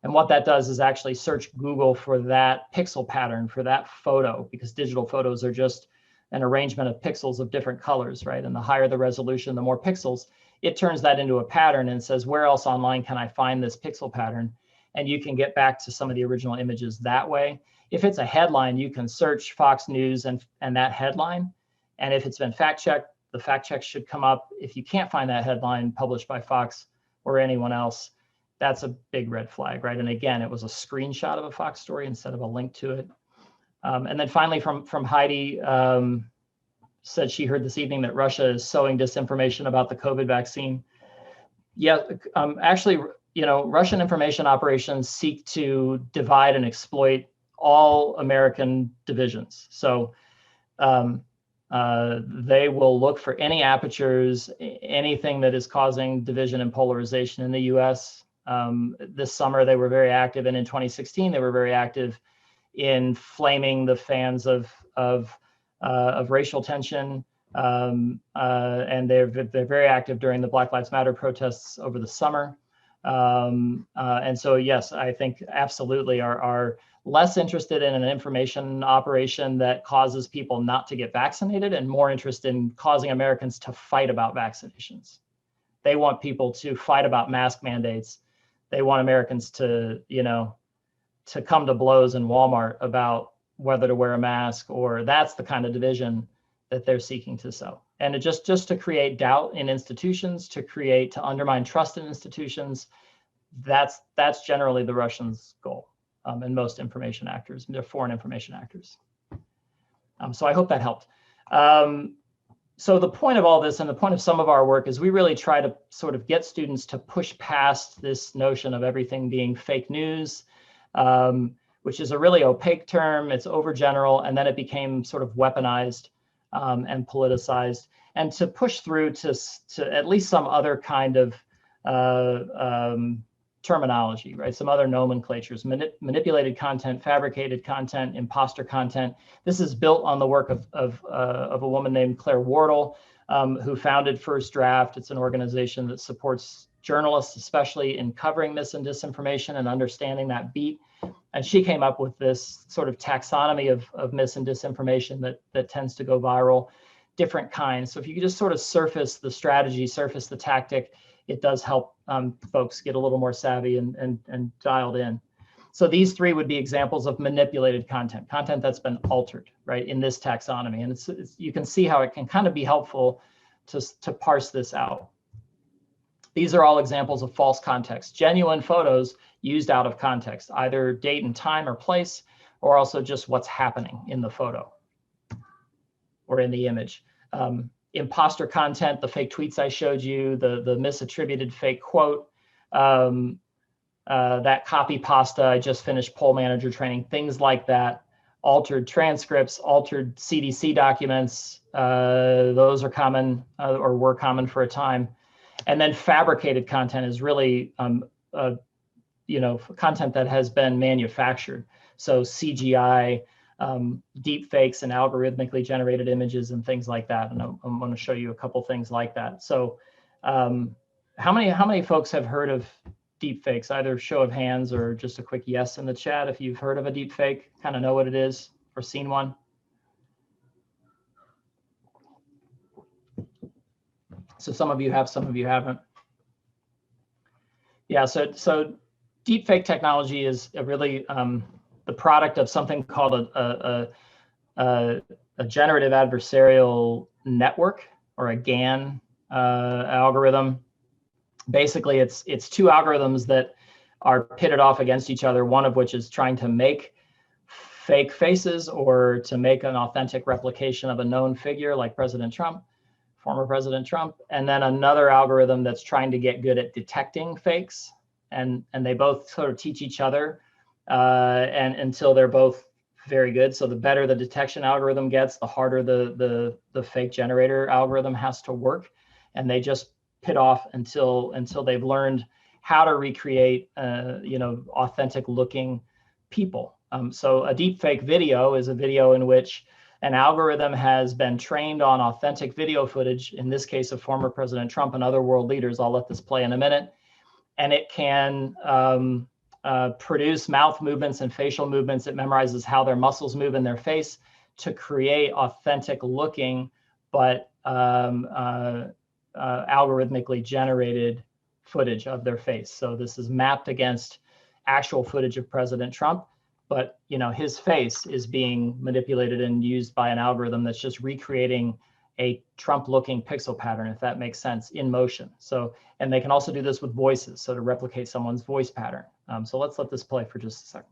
And what that does is actually search Google for that pixel pattern for that photo, because digital photos are just an arrangement of pixels of different colors, right? And the higher the resolution, the more pixels. It turns that into a pattern and says, where else online can I find this pixel pattern? And you can get back to some of the original images that way. If it's a headline, you can search Fox News and that headline. And if it's been fact checked, the fact check should come up. If you can't find that headline published by Fox or anyone else, that's a big red flag, right? And again, it was a screenshot of a Fox story instead of a link to it. And then finally from Heidi, said she heard this evening that Russia is sowing disinformation about the COVID vaccine. Yeah, actually, Russian information operations seek to divide and exploit all American divisions. So they will look for any apertures, anything that is causing division and polarization in the U.S. This summer, they were very active, and in 2016, they were very active in flaming the fans of racial tension, and they're very active during the Black Lives Matter protests over the summer. And so, yes, I think absolutely are less interested in an information operation that causes people not to get vaccinated and more interested in causing Americans to fight about vaccinations. They want people to fight about mask mandates. They want Americans to, to come to blows in Walmart about whether to wear a mask, or that's the kind of division that they're seeking to sow. And it just to create doubt in institutions, to undermine trust in institutions. That's generally the Russians' goal, and most information actors, they're foreign information actors. So I hope that helped. So the point of all this, and the point of some of our work, is we really try to sort of get students to push past this notion of everything being fake news, which is a really opaque term. It's overgeneral, and then it became sort of weaponized and politicized, and to push through to at least some other kind of terminology, right? Some other nomenclatures: manipulated content, fabricated content, imposter content. This is built on the work of a woman named Claire Wardle, who founded First Draft. It's an organization that supports journalists, especially in covering mis and disinformation and understanding that beat. And she came up with this sort of taxonomy of mis and disinformation that tends to go viral, different kinds. So if you could just sort of surface the strategy, surface the tactic, it does help folks get a little more savvy and dialed in. So these three would be examples of manipulated content that's been altered, right, in this taxonomy. And it's you can see how it can kind of be helpful to parse this out. These are all examples of false context, genuine photos used out of context, either date and time or place, or also just what's happening in the photo or in the image. Imposter content, the fake tweets I showed you, the misattributed fake quote, that copy pasta, I just finished poll manager training, things like that, altered transcripts, altered CDC documents, those are common or were common for a time. And then fabricated content is really, content that has been manufactured. So CGI, deep fakes and algorithmically generated images and things like that. And I'm going to show you a couple things like that. So how many folks have heard of deep fakes? Either show of hands or just a quick yes in the chat if you've heard of a deep fake, kind of know what it is or seen one. So some of you have, some of you haven't. Yeah, so deepfake technology is really the product of something called a generative adversarial network, or a GAN algorithm. Basically, it's two algorithms that are pitted off against each other, one of which is trying to make fake faces or to make an authentic replication of a known figure like President Trump, former President Trump, and then another algorithm that's trying to get good at detecting fakes. And they both sort of teach each other and until they're both very good. So the better the detection algorithm gets, the harder the fake generator algorithm has to work. And they just pit off until they've learned how to recreate authentic looking people. So a deep fake video is a video in which an algorithm has been trained on authentic video footage, in this case of former President Trump and other world leaders. I'll let this play in a minute. And it can produce mouth movements and facial movements. It memorizes how their muscles move in their face to create authentic looking, but algorithmically generated footage of their face. So this is mapped against actual footage of President Trump, but his face is being manipulated and used by an algorithm that's just recreating a Trump-looking pixel pattern, if that makes sense, in motion. So, and they can also do this with voices, so to replicate someone's voice pattern. So let's let this play for just a second.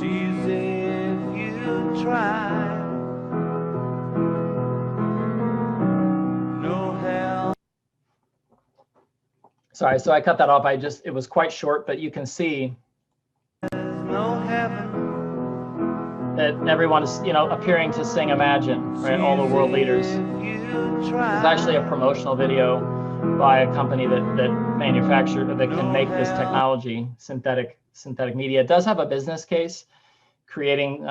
easy if you try. No hell. Sorry, so I cut that off. It was quite short, but you can see No heaven. that everyone is, appearing to sing Imagine, right? All the world leaders. It's actually a promotional video by a company that can make this technology, synthetic media. It does have a business case, creating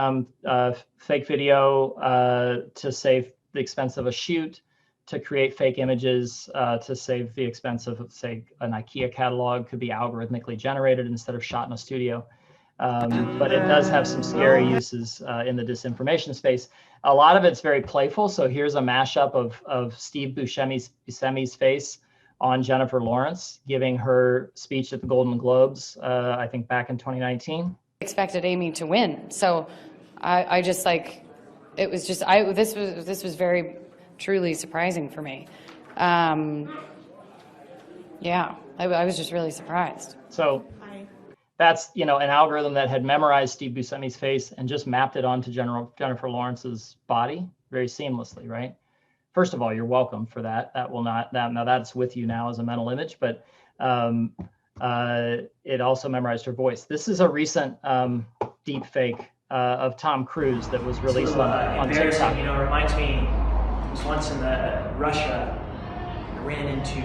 fake video to save the expense of a shoot, to create fake images to save the expense of, say, an IKEA catalog could be algorithmically generated instead of shot in a studio. But it does have some scary uses in the disinformation space. A lot of it's very playful. So here's a mashup of Steve Buscemi's face on Jennifer Lawrence giving her speech at the Golden Globes, I think back in 2019. Expected Amy to win. So I just like, it was just, this was very truly surprising for me. Yeah, I was just really surprised. So that's, an algorithm that had memorized Steve Buscemi's face and just mapped it onto Jennifer Lawrence's body very seamlessly, right? First of all, you're welcome for that. Now that's with you now as a mental image, but it also memorized her voice. This is a recent deep fake of Tom Cruise that was released on TikTok. It reminds me, I was once in Russia, I ran into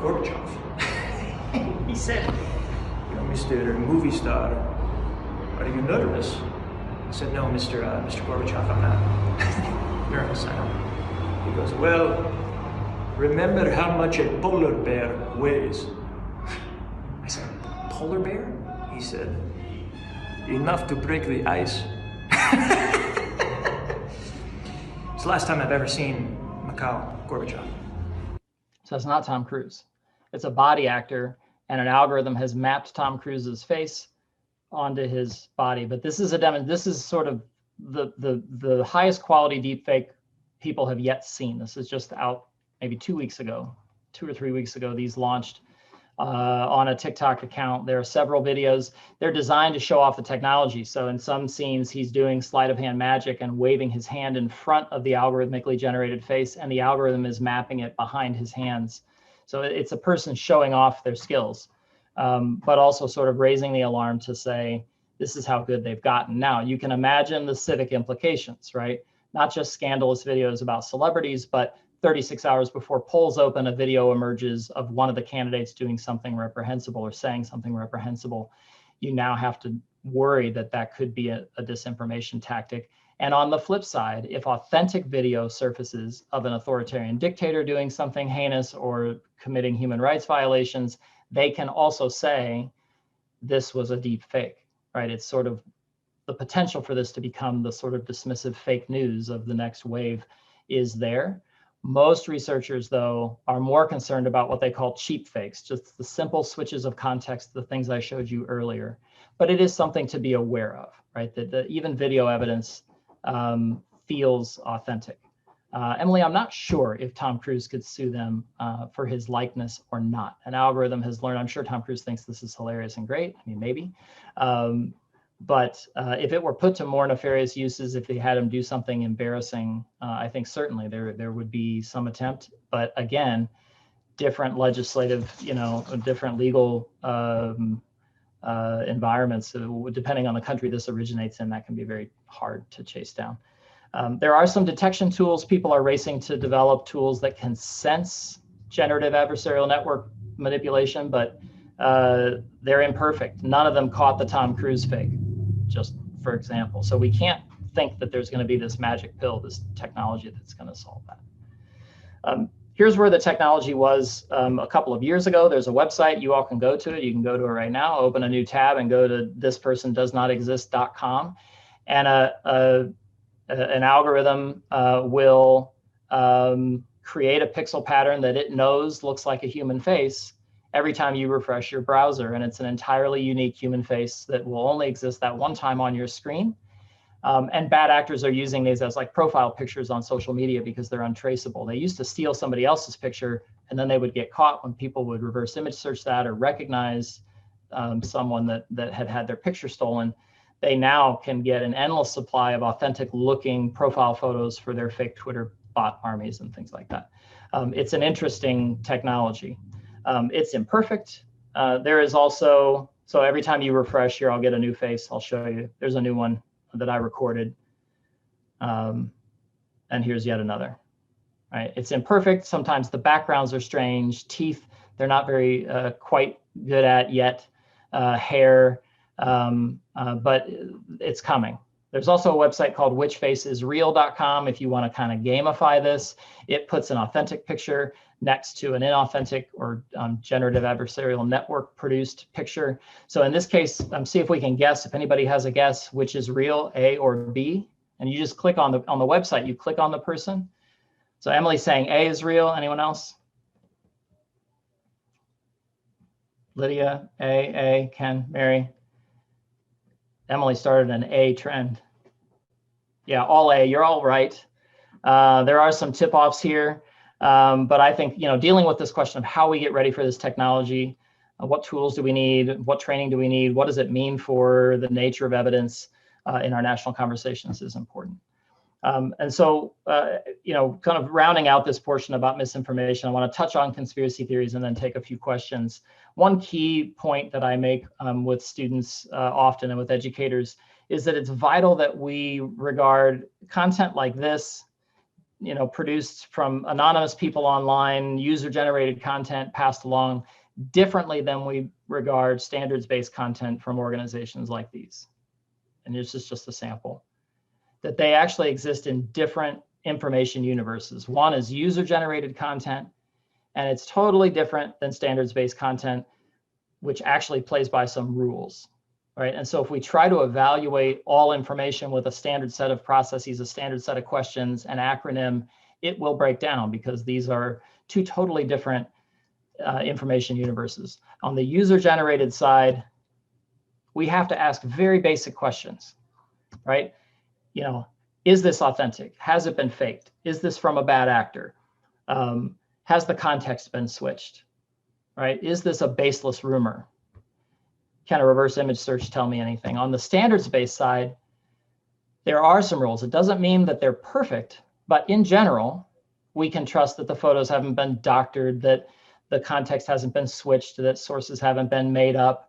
Gorbachev. He said, Mr. Movie Star, are you nervous? I said, no, Mr. Gorbachev, I'm not nervous, I don't. He goes, well, remember how much a polar bear weighs. I said, polar bear? He said, enough to break the ice. It's the last time I've ever seen Mikhail Gorbachev. So it's not Tom Cruise. It's a body actor, and an algorithm has mapped Tom Cruise's face onto his body. But this is this is sort of the highest quality deepfake people have yet seen. This is just out maybe 2 or 3 weeks ago. These launched on a TikTok account. There are several videos. They're designed to show off the technology. So in some scenes, he's doing sleight of hand magic and waving his hand in front of the algorithmically generated face, and the algorithm is mapping it behind his hands. So it's a person showing off their skills, but also sort of raising the alarm to say, this is how good they've gotten. Now, you can imagine the civic implications, right? Not just scandalous videos about celebrities, but 36 hours before polls open, a video emerges of one of the candidates doing something reprehensible or saying something reprehensible. You now have to worry that that could be a disinformation tactic. And on the flip side, if authentic video surfaces of an authoritarian dictator doing something heinous or committing human rights violations, they can also say this was a deep fake, right? It's sort of the potential for this to become the sort of dismissive fake news of the next wave is there. Most researchers, though, are more concerned about what they call cheap fakes, just the simple switches of context, the things I showed you earlier. But it is something to be aware of, right? That even video evidence feels authentic. Emily, I'm not sure if Tom Cruise could sue them for his likeness or not. An algorithm has learned, I'm sure Tom Cruise thinks this is hilarious and great. I mean, maybe. But if it were put to more nefarious uses, if they had him do something embarrassing, I think certainly there would be some attempt. But again, different legislative, different legal environments, depending on the country this originates in, that can be very hard to chase down. There are some detection tools. People are racing to develop tools that can sense generative adversarial network manipulation, but they're imperfect. None of them caught the Tom Cruise fake, just for example. So we can't think that there's going to be this magic pill, this technology that's going to solve that. Here's where the technology was a couple of years ago. There's a website. You all can go to it. You can go to it right now, open a new tab and go to thispersondoesnotexist.com. And an algorithm will create a pixel pattern that it knows looks like a human face every time you refresh your browser. And it's an entirely unique human face that will only exist that one time on your screen. And bad actors are using these as like profile pictures on social media because they're untraceable. They used to steal somebody else's picture and then they would get caught when people would reverse image search that or recognize someone that had had their picture stolen. they now can get an endless supply of authentic looking profile photos for their fake Twitter bot armies and things like that. It's an interesting technology. It's imperfect. There is also, so every time you refresh here, I'll get a new face. I'll show you. There's a new one that I recorded. And here's yet another. Right? It's imperfect. Sometimes the backgrounds are strange. Teeth, they're not very quite good at yet. Hair, but it's coming. There's also a website called whichfaceisreal.com. If you want to kind of gamify this, it puts an authentic picture next to an inauthentic or generative adversarial network produced picture. So in this case, see if we can guess, if anybody has a guess, which is real, A or B. And you just click on the website, you click on the person. So Emily's saying A is real. Anyone else? Lydia, A, Ken, Mary. Emily started an A trend. Yeah, all A, you're all right. There are some tip-offs here, but I think, dealing with this question of how we get ready for this technology, what tools do we need, what training do we need, what does it mean for the nature of evidence in our national conversations is important. And so, kind of rounding out this portion about misinformation, I want to touch on conspiracy theories and then take a few questions. One key point that I make with students often and with educators is that it's vital that we regard content like this, produced from anonymous people online, user-generated content passed along differently than we regard standards-based content from organizations like these. And this is just a sample. That they actually exist in different information universes. One is user-generated content, and it's totally different than standards-based content, which actually plays by some rules, right? And so if we try to evaluate all information with a standard set of processes, a standard set of questions, an acronym, it will break down because these are two totally different information universes. On the user-generated side, we have to ask very basic questions, right? Is this authentic? Has it been faked? Is this from a bad actor? Has the context been switched, right? Is this a baseless rumor? Can a reverse image search tell me anything? On the standards-based side, there are some rules. It doesn't mean that they're perfect, but in general, we can trust that the photos haven't been doctored, that the context hasn't been switched, that sources haven't been made up.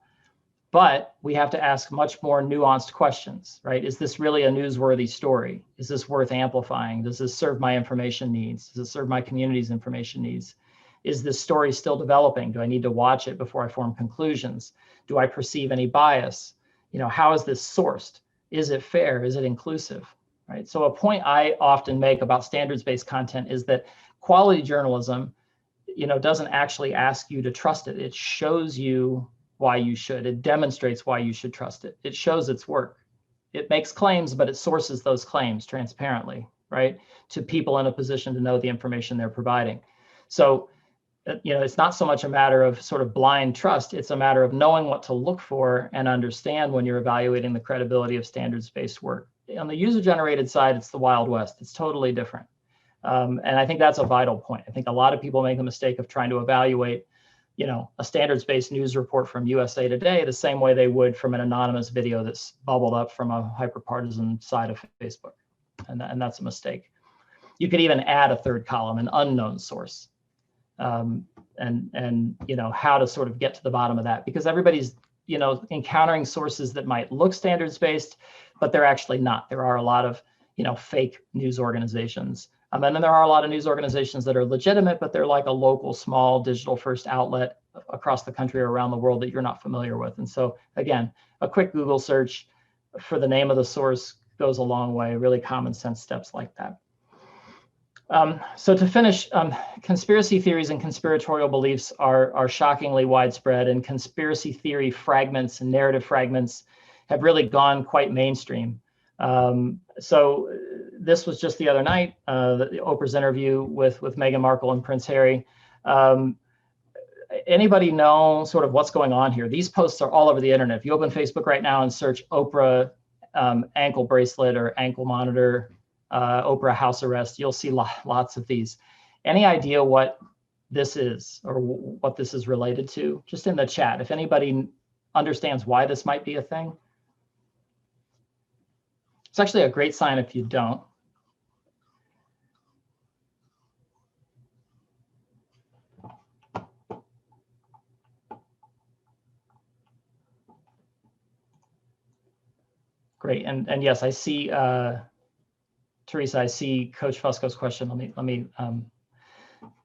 But we have to ask much more nuanced questions, right? Is this really a newsworthy story? Is this worth amplifying? Does this serve my information needs? Does it serve my community's information needs? Is this story still developing? Do I need to watch it before I form conclusions? Do I perceive any bias? How is this sourced? Is it fair? Is it inclusive? Right? So a point I often make about standards-based content is that quality journalism, doesn't actually ask you to trust it. It shows you why you should. It demonstrates why you should trust it. It shows its work. It makes claims, but it sources those claims transparently, right, to people in a position to know the information they're providing. So, it's not so much a matter of sort of blind trust. It's a matter of knowing what to look for and understand when you're evaluating the credibility of standards-based work. On the user-generated side, it's the Wild West. It's totally different. And I think that's a vital point. I think a lot of people make the mistake of trying to evaluate a standards-based news report from USA Today the same way they would from an anonymous video that's bubbled up from a hyper-partisan side of Facebook. And that's a mistake. You could even add a third column, an unknown source, and how to sort of get to the bottom of that, because everybody's, encountering sources that might look standards-based, but they're actually not. There are a lot of, fake news organizations. And then there are a lot of news organizations that are legitimate, but they're like a local, small, digital-first outlet across the country or around the world that you're not familiar with. And so, again, a quick Google search for the name of the source goes a long way, really common sense steps like that. So to finish, conspiracy theories and conspiratorial beliefs are shockingly widespread, and conspiracy theory fragments and narrative fragments have really gone quite mainstream. So this was just the other night, Oprah's interview with Meghan Markle and Prince Harry. Anybody know sort of what's going on here? These posts are all over the internet. If you open Facebook right now and search Oprah ankle bracelet or ankle monitor, Oprah house arrest, you'll see lots of these. Any idea what this is or what this is related to? Just in the chat, if anybody understands why this might be a thing. It's actually a great sign if you don't. Great, and yes, I see, Teresa, I see Coach Fusco's question. Let me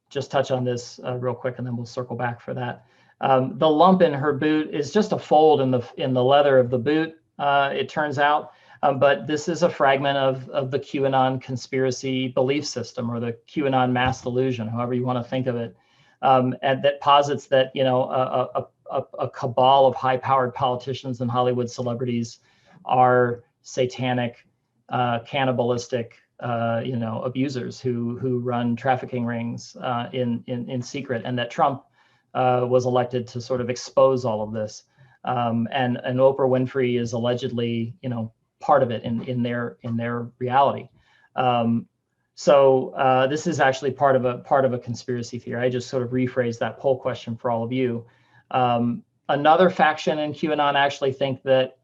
just touch on this real quick, and then we'll circle back for that. The lump in her boot is just a fold in the leather of the boot, it turns out. But this is a fragment of the QAnon conspiracy belief system, or the QAnon mass delusion, however you want to think of it, and that posits that, you know, a cabal of high-powered politicians and Hollywood celebrities are satanic, cannibalistic, you know, abusers who run trafficking rings in secret, and that Trump was elected to sort of expose all of this. And Oprah Winfrey is allegedly, you know, part of it in their reality. So this is actually part of a conspiracy theory. I just sort of rephrased that poll question for all of you. Another faction in QAnon actually think that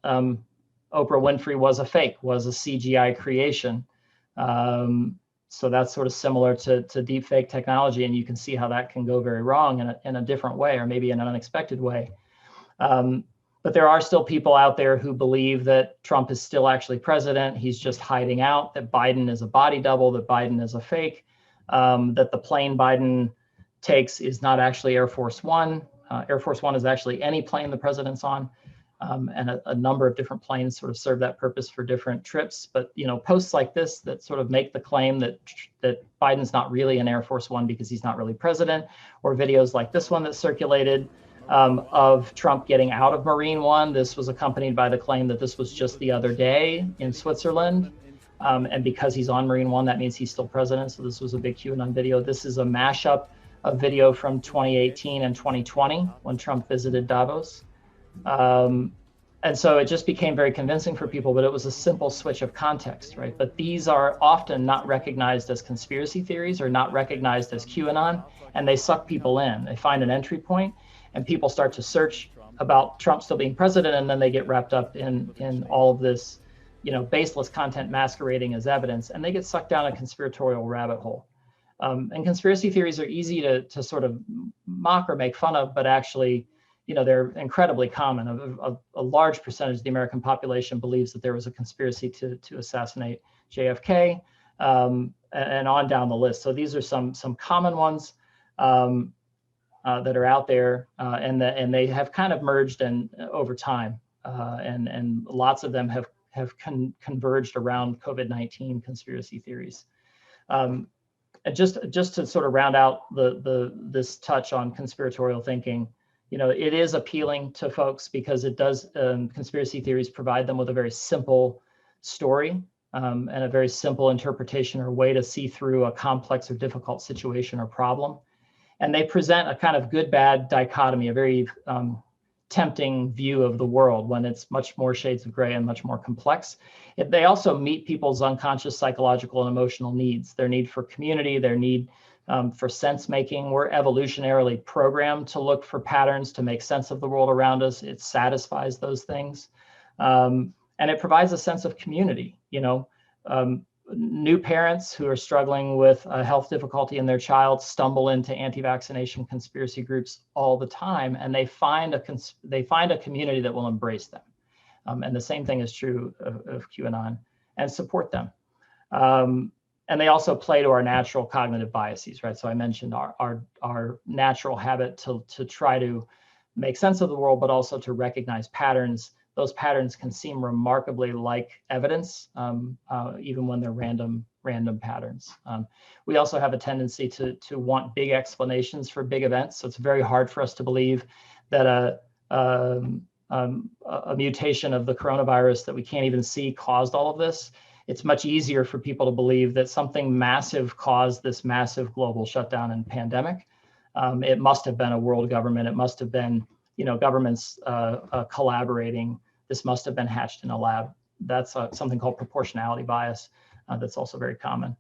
Oprah Winfrey was a fake, was a CGI creation. So that's sort of similar to deep fake technology, and you can see how that can go very wrong in a different way, or maybe in an unexpected way. But there are still people out there who believe that Trump is still actually president. He's just hiding out, that Biden is a body double, that Biden is a fake, that the plane Biden takes is not actually Air Force One. Air Force One is actually any plane the president's on. And a number of different planes sort of serve that purpose for different trips. But, you know, posts like this that sort of make the claim that Biden's not really an Air Force One because he's not really president, or videos like this one that circulated of Trump getting out of Marine One. This was accompanied by the claim that this was just the other day in Switzerland. And because he's on Marine One, that means he's still president. So this was a big QAnon video. This is a mashup of video from 2018 and 2020 when Trump visited Davos. And so it just became very convincing for people, but it was a simple switch of context, right? But these are often not recognized as conspiracy theories, or not recognized as QAnon, and they suck people in. They find an entry point, and people start to search about Trump still being president, and then they get wrapped up in all of this, you know, baseless content masquerading as evidence, and they get sucked down a conspiratorial rabbit hole. And conspiracy theories are easy to sort of mock or make fun of, but actually, you know, they're incredibly common. A large percentage of the American population believes that there was a conspiracy to assassinate JFK, and on down the list. So these are some common ones that are out there, and they have kind of merged over time, and lots of them have converged around COVID-19 conspiracy theories. And just to sort of round out this touch on conspiratorial thinking, you know, it is appealing to folks because it does, conspiracy theories provide them with a very simple story, and a very simple interpretation or way to see through a complex or difficult situation or problem. And they present a kind of good-bad dichotomy, a very tempting view of the world when it's much more shades of gray and much more complex. They also meet people's unconscious psychological and emotional needs, their need for community, their need for sense making. We're evolutionarily programmed to look for patterns to make sense of the world around us. It satisfies those things. And it provides a sense of community. You know, new parents who are struggling with a health difficulty in their child stumble into anti-vaccination conspiracy groups all the time, and they find a community that will embrace them. And the same thing is true of QAnon, and support them. And they also play to our natural cognitive biases, right? So I mentioned our natural habit to try to make sense of the world, but also to recognize patterns. Those patterns can seem remarkably like evidence, even when they're random patterns. We also have a tendency to want big explanations for big events. So it's very hard for us to believe that a mutation of the coronavirus that we can't even see caused all of this. It's much easier for people to believe that something massive caused this massive global shutdown and pandemic. It must have been a world government. It must have been, you know, governments collaborating. This must have been hatched in a lab. That's something called proportionality bias. That's also very common.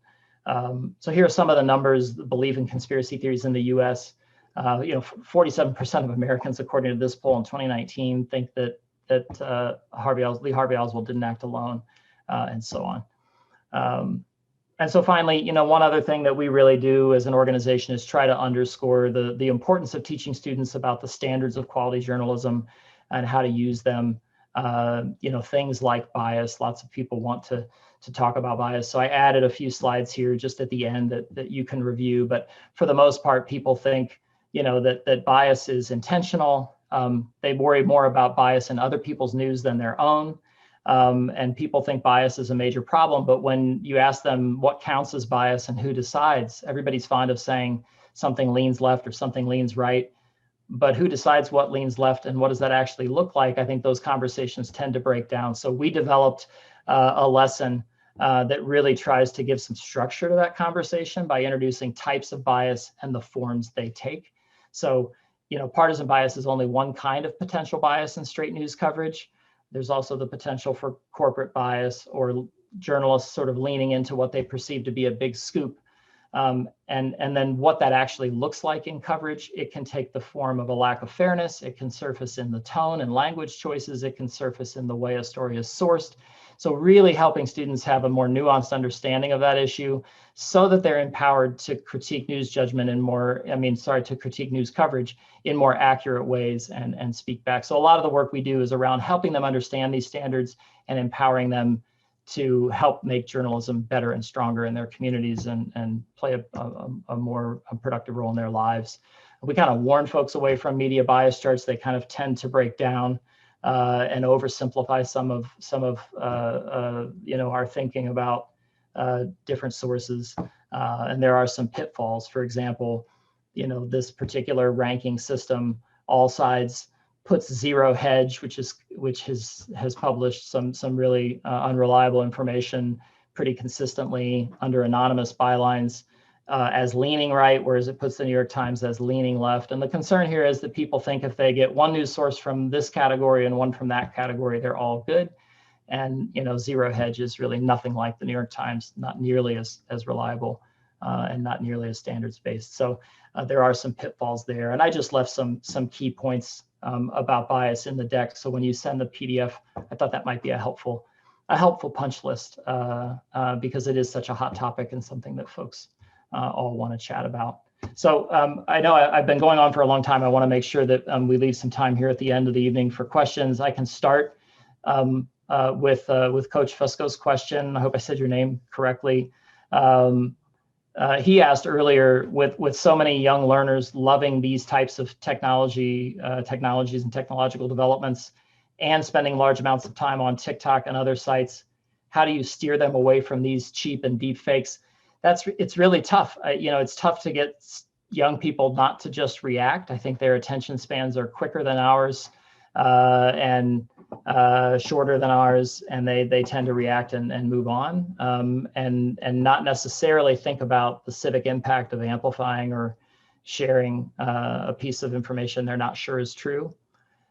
So here are some of the numbers. The belief in conspiracy theories in the U.S. You know, 47% of Americans, according to this poll in 2019, think that Lee Harvey Oswald didn't act alone. and so on. And so finally, one other thing that we really do as an organization is try to underscore the importance of teaching students about the standards of quality journalism and how to use them. Things like bias. Lots of people want to talk about bias. So I added a few slides here just at the end that you can review. But for the most part, people think, that bias is intentional. They worry more about bias in other people's news than their own. And people think bias is a major problem, but when you ask them what counts as bias and who decides, everybody's fond of saying something leans left or something leans right, but who decides what leans left and what does that actually look like? I think those conversations tend to break down. So we developed a lesson that really tries to give some structure to that conversation by introducing types of bias and the forms they take. So, partisan bias is only one kind of potential bias in straight news coverage. There's also the potential for corporate bias or journalists sort of leaning into what they perceive to be a big scoop. And then what that actually looks like in coverage, it can take the form of a lack of fairness. It can surface in the tone and language choices. It can surface in the way a story is sourced. So really helping students have a more nuanced understanding of that issue so that they're empowered to critique news judgment to critique news coverage in more accurate ways and speak back. So a lot of the work we do is around helping them understand these standards and empowering them to help make journalism better and stronger in their communities and play a more productive role in their lives. We kind of warn folks away from media bias charts. They kind of tend to break down and oversimplify some of our thinking about different sources. And there are some pitfalls. For example, this particular ranking system, All Sides, puts Zero Hedge, which has published some really unreliable information pretty consistently under anonymous bylines as leaning right, whereas it puts the New York Times as leaning left. And the concern here is that people think if they get one news source from this category and one from that category, they're all good. And Zero Hedge is really nothing like the New York Times, not nearly as reliable and not nearly as standards-based. So there are some pitfalls there. And I just left some key points about bias in the deck. So when you send the PDF, I thought that might be a helpful punch list because it is such a hot topic and something that folks all want to chat about. So I know I've been going on for a long time. I want to make sure that we leave some time here at the end of the evening for questions. I can start with Coach Fusco's question. I hope I said your name correctly. He asked earlier, with so many young learners loving these types of technologies and technological developments and spending large amounts of time on TikTok and other sites, how do you steer them away from these cheap and deep fakes? It's really tough. It's tough to get young people not to just react. I think their attention spans are quicker than ours and shorter than ours, and they tend to react and move on and not necessarily think about the civic impact of amplifying or sharing a piece of information they're not sure is true.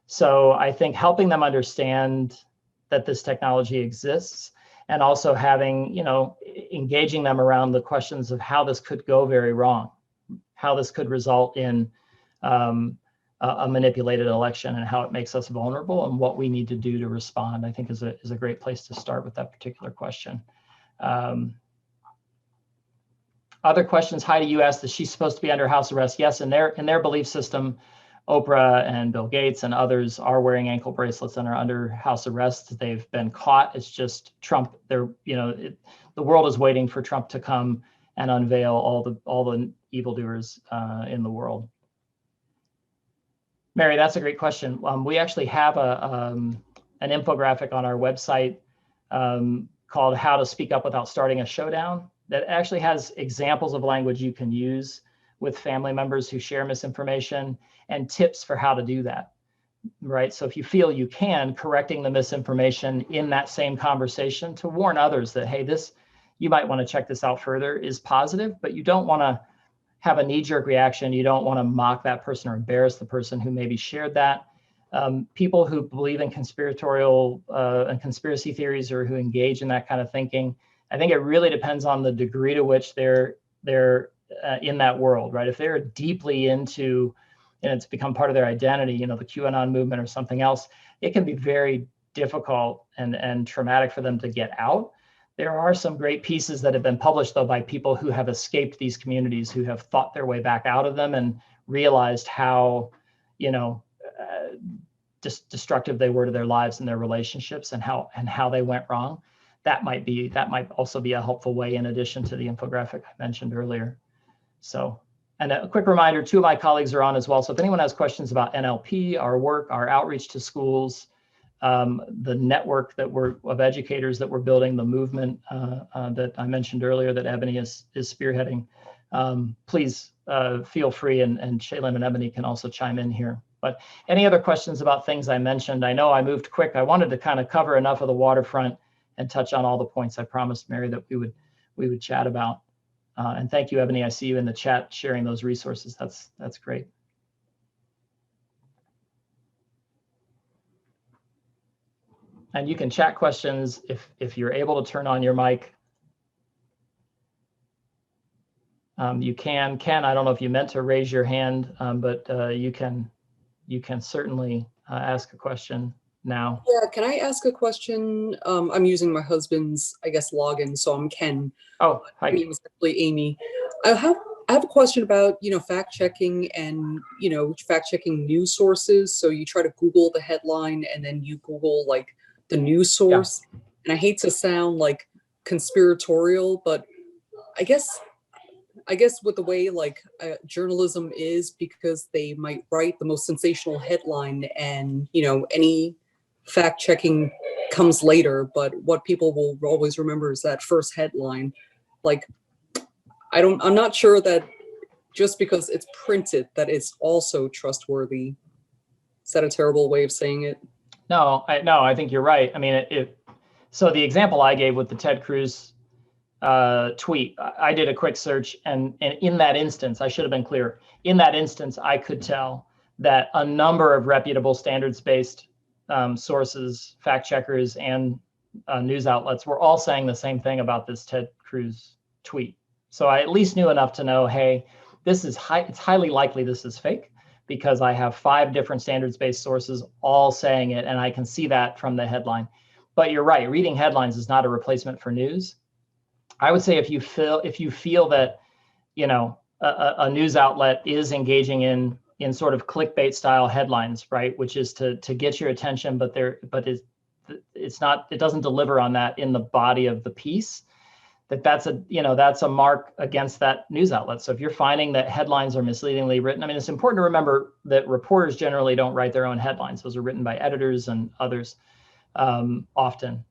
So I think helping them understand that this technology exists and also engaging them around the questions of how this could go very wrong, how this could result in a manipulated election and how it makes us vulnerable and what we need to do to respond, I think is a great place to start with that particular question. Other questions, Heidi, you asked, is she supposed to be under house arrest? Yes, in their belief system, Oprah and Bill Gates and others are wearing ankle bracelets and are under house arrest. They've been caught. It's just Trump. The world is waiting for Trump to come and unveil all the evildoers in the world. Mary, that's a great question. We actually have an infographic on our website called "How to Speak Up Without Starting a Showdown" that actually has examples of language you can use with family members who share misinformation and tips for how to do that, right? So if you feel you can, correcting the misinformation in that same conversation to warn others that, hey, you might want to check this out further is positive, but you don't want to have a knee-jerk reaction. You don't want to mock that person or embarrass the person who maybe shared that. People who believe in conspiratorial and conspiracy theories or who engage in that kind of thinking, I think it really depends on the degree to which they're in that world, right? If they're deeply into, and it's become part of their identity, the QAnon movement or something else, it can be very difficult and traumatic for them to get out. There are some great pieces that have been published, though, by people who have escaped these communities, who have thought their way back out of them and realized how, destructive they were to their lives and their relationships, and how they went wrong. That might also be a helpful way, in addition to the infographic I mentioned earlier. So, and a quick reminder, 2 of my colleagues are on as well. So if anyone has questions about NLP, our work, our outreach to schools, the network of educators that we're building, the movement that I mentioned earlier that Ebony is spearheading, please feel free, and Shaylin and Ebony can also chime in here. But any other questions about things I mentioned? I know I moved quick. I wanted to kind of cover enough of the waterfront and touch on all the points I promised Mary that we would chat about. And thank you, Ebony. I see you in the chat sharing those resources. That's great. And you can chat questions if you're able to turn on your mic. You can. Ken, I don't know if you meant to raise your hand, but you can certainly ask a question now. Yeah, can I ask a question? I'm using my husband's, I guess, login, so I'm Ken. Oh, hi. It was actually Amy. I have a question about, fact checking and, fact checking news sources. So you try to Google the headline and then you Google like the news source. Yeah. And I hate to sound like conspiratorial, but I guess with the way like journalism is, because they might write the most sensational headline and, any fact checking comes later, but what people will always remember is that first headline. Like, I'm not sure that just because it's printed that it's also trustworthy. Is that a terrible way of saying it? No, I think you're right. I mean, so the example I gave with the Ted Cruz tweet, I did a quick search, and in that instance, I should have been clear. In that instance, I could tell that a number of reputable standards-based sources, fact checkers, and news outlets were all saying the same thing about this Ted Cruz tweet. So I at least knew enough to know, hey, it's highly likely this is fake, because I have 5 different standards-based sources all saying it, and I can see that from the headline. But you're right, reading headlines is not a replacement for news. I would say if you feel that, a news outlet is engaging in sort of clickbait style headlines, right, which is to get your attention, but it doesn't deliver on that in the body of the piece, that's a mark against that news outlet. So if you're finding that headlines are misleadingly written, I mean, it's important to remember that reporters generally don't write their own headlines. Those are written by editors and others often.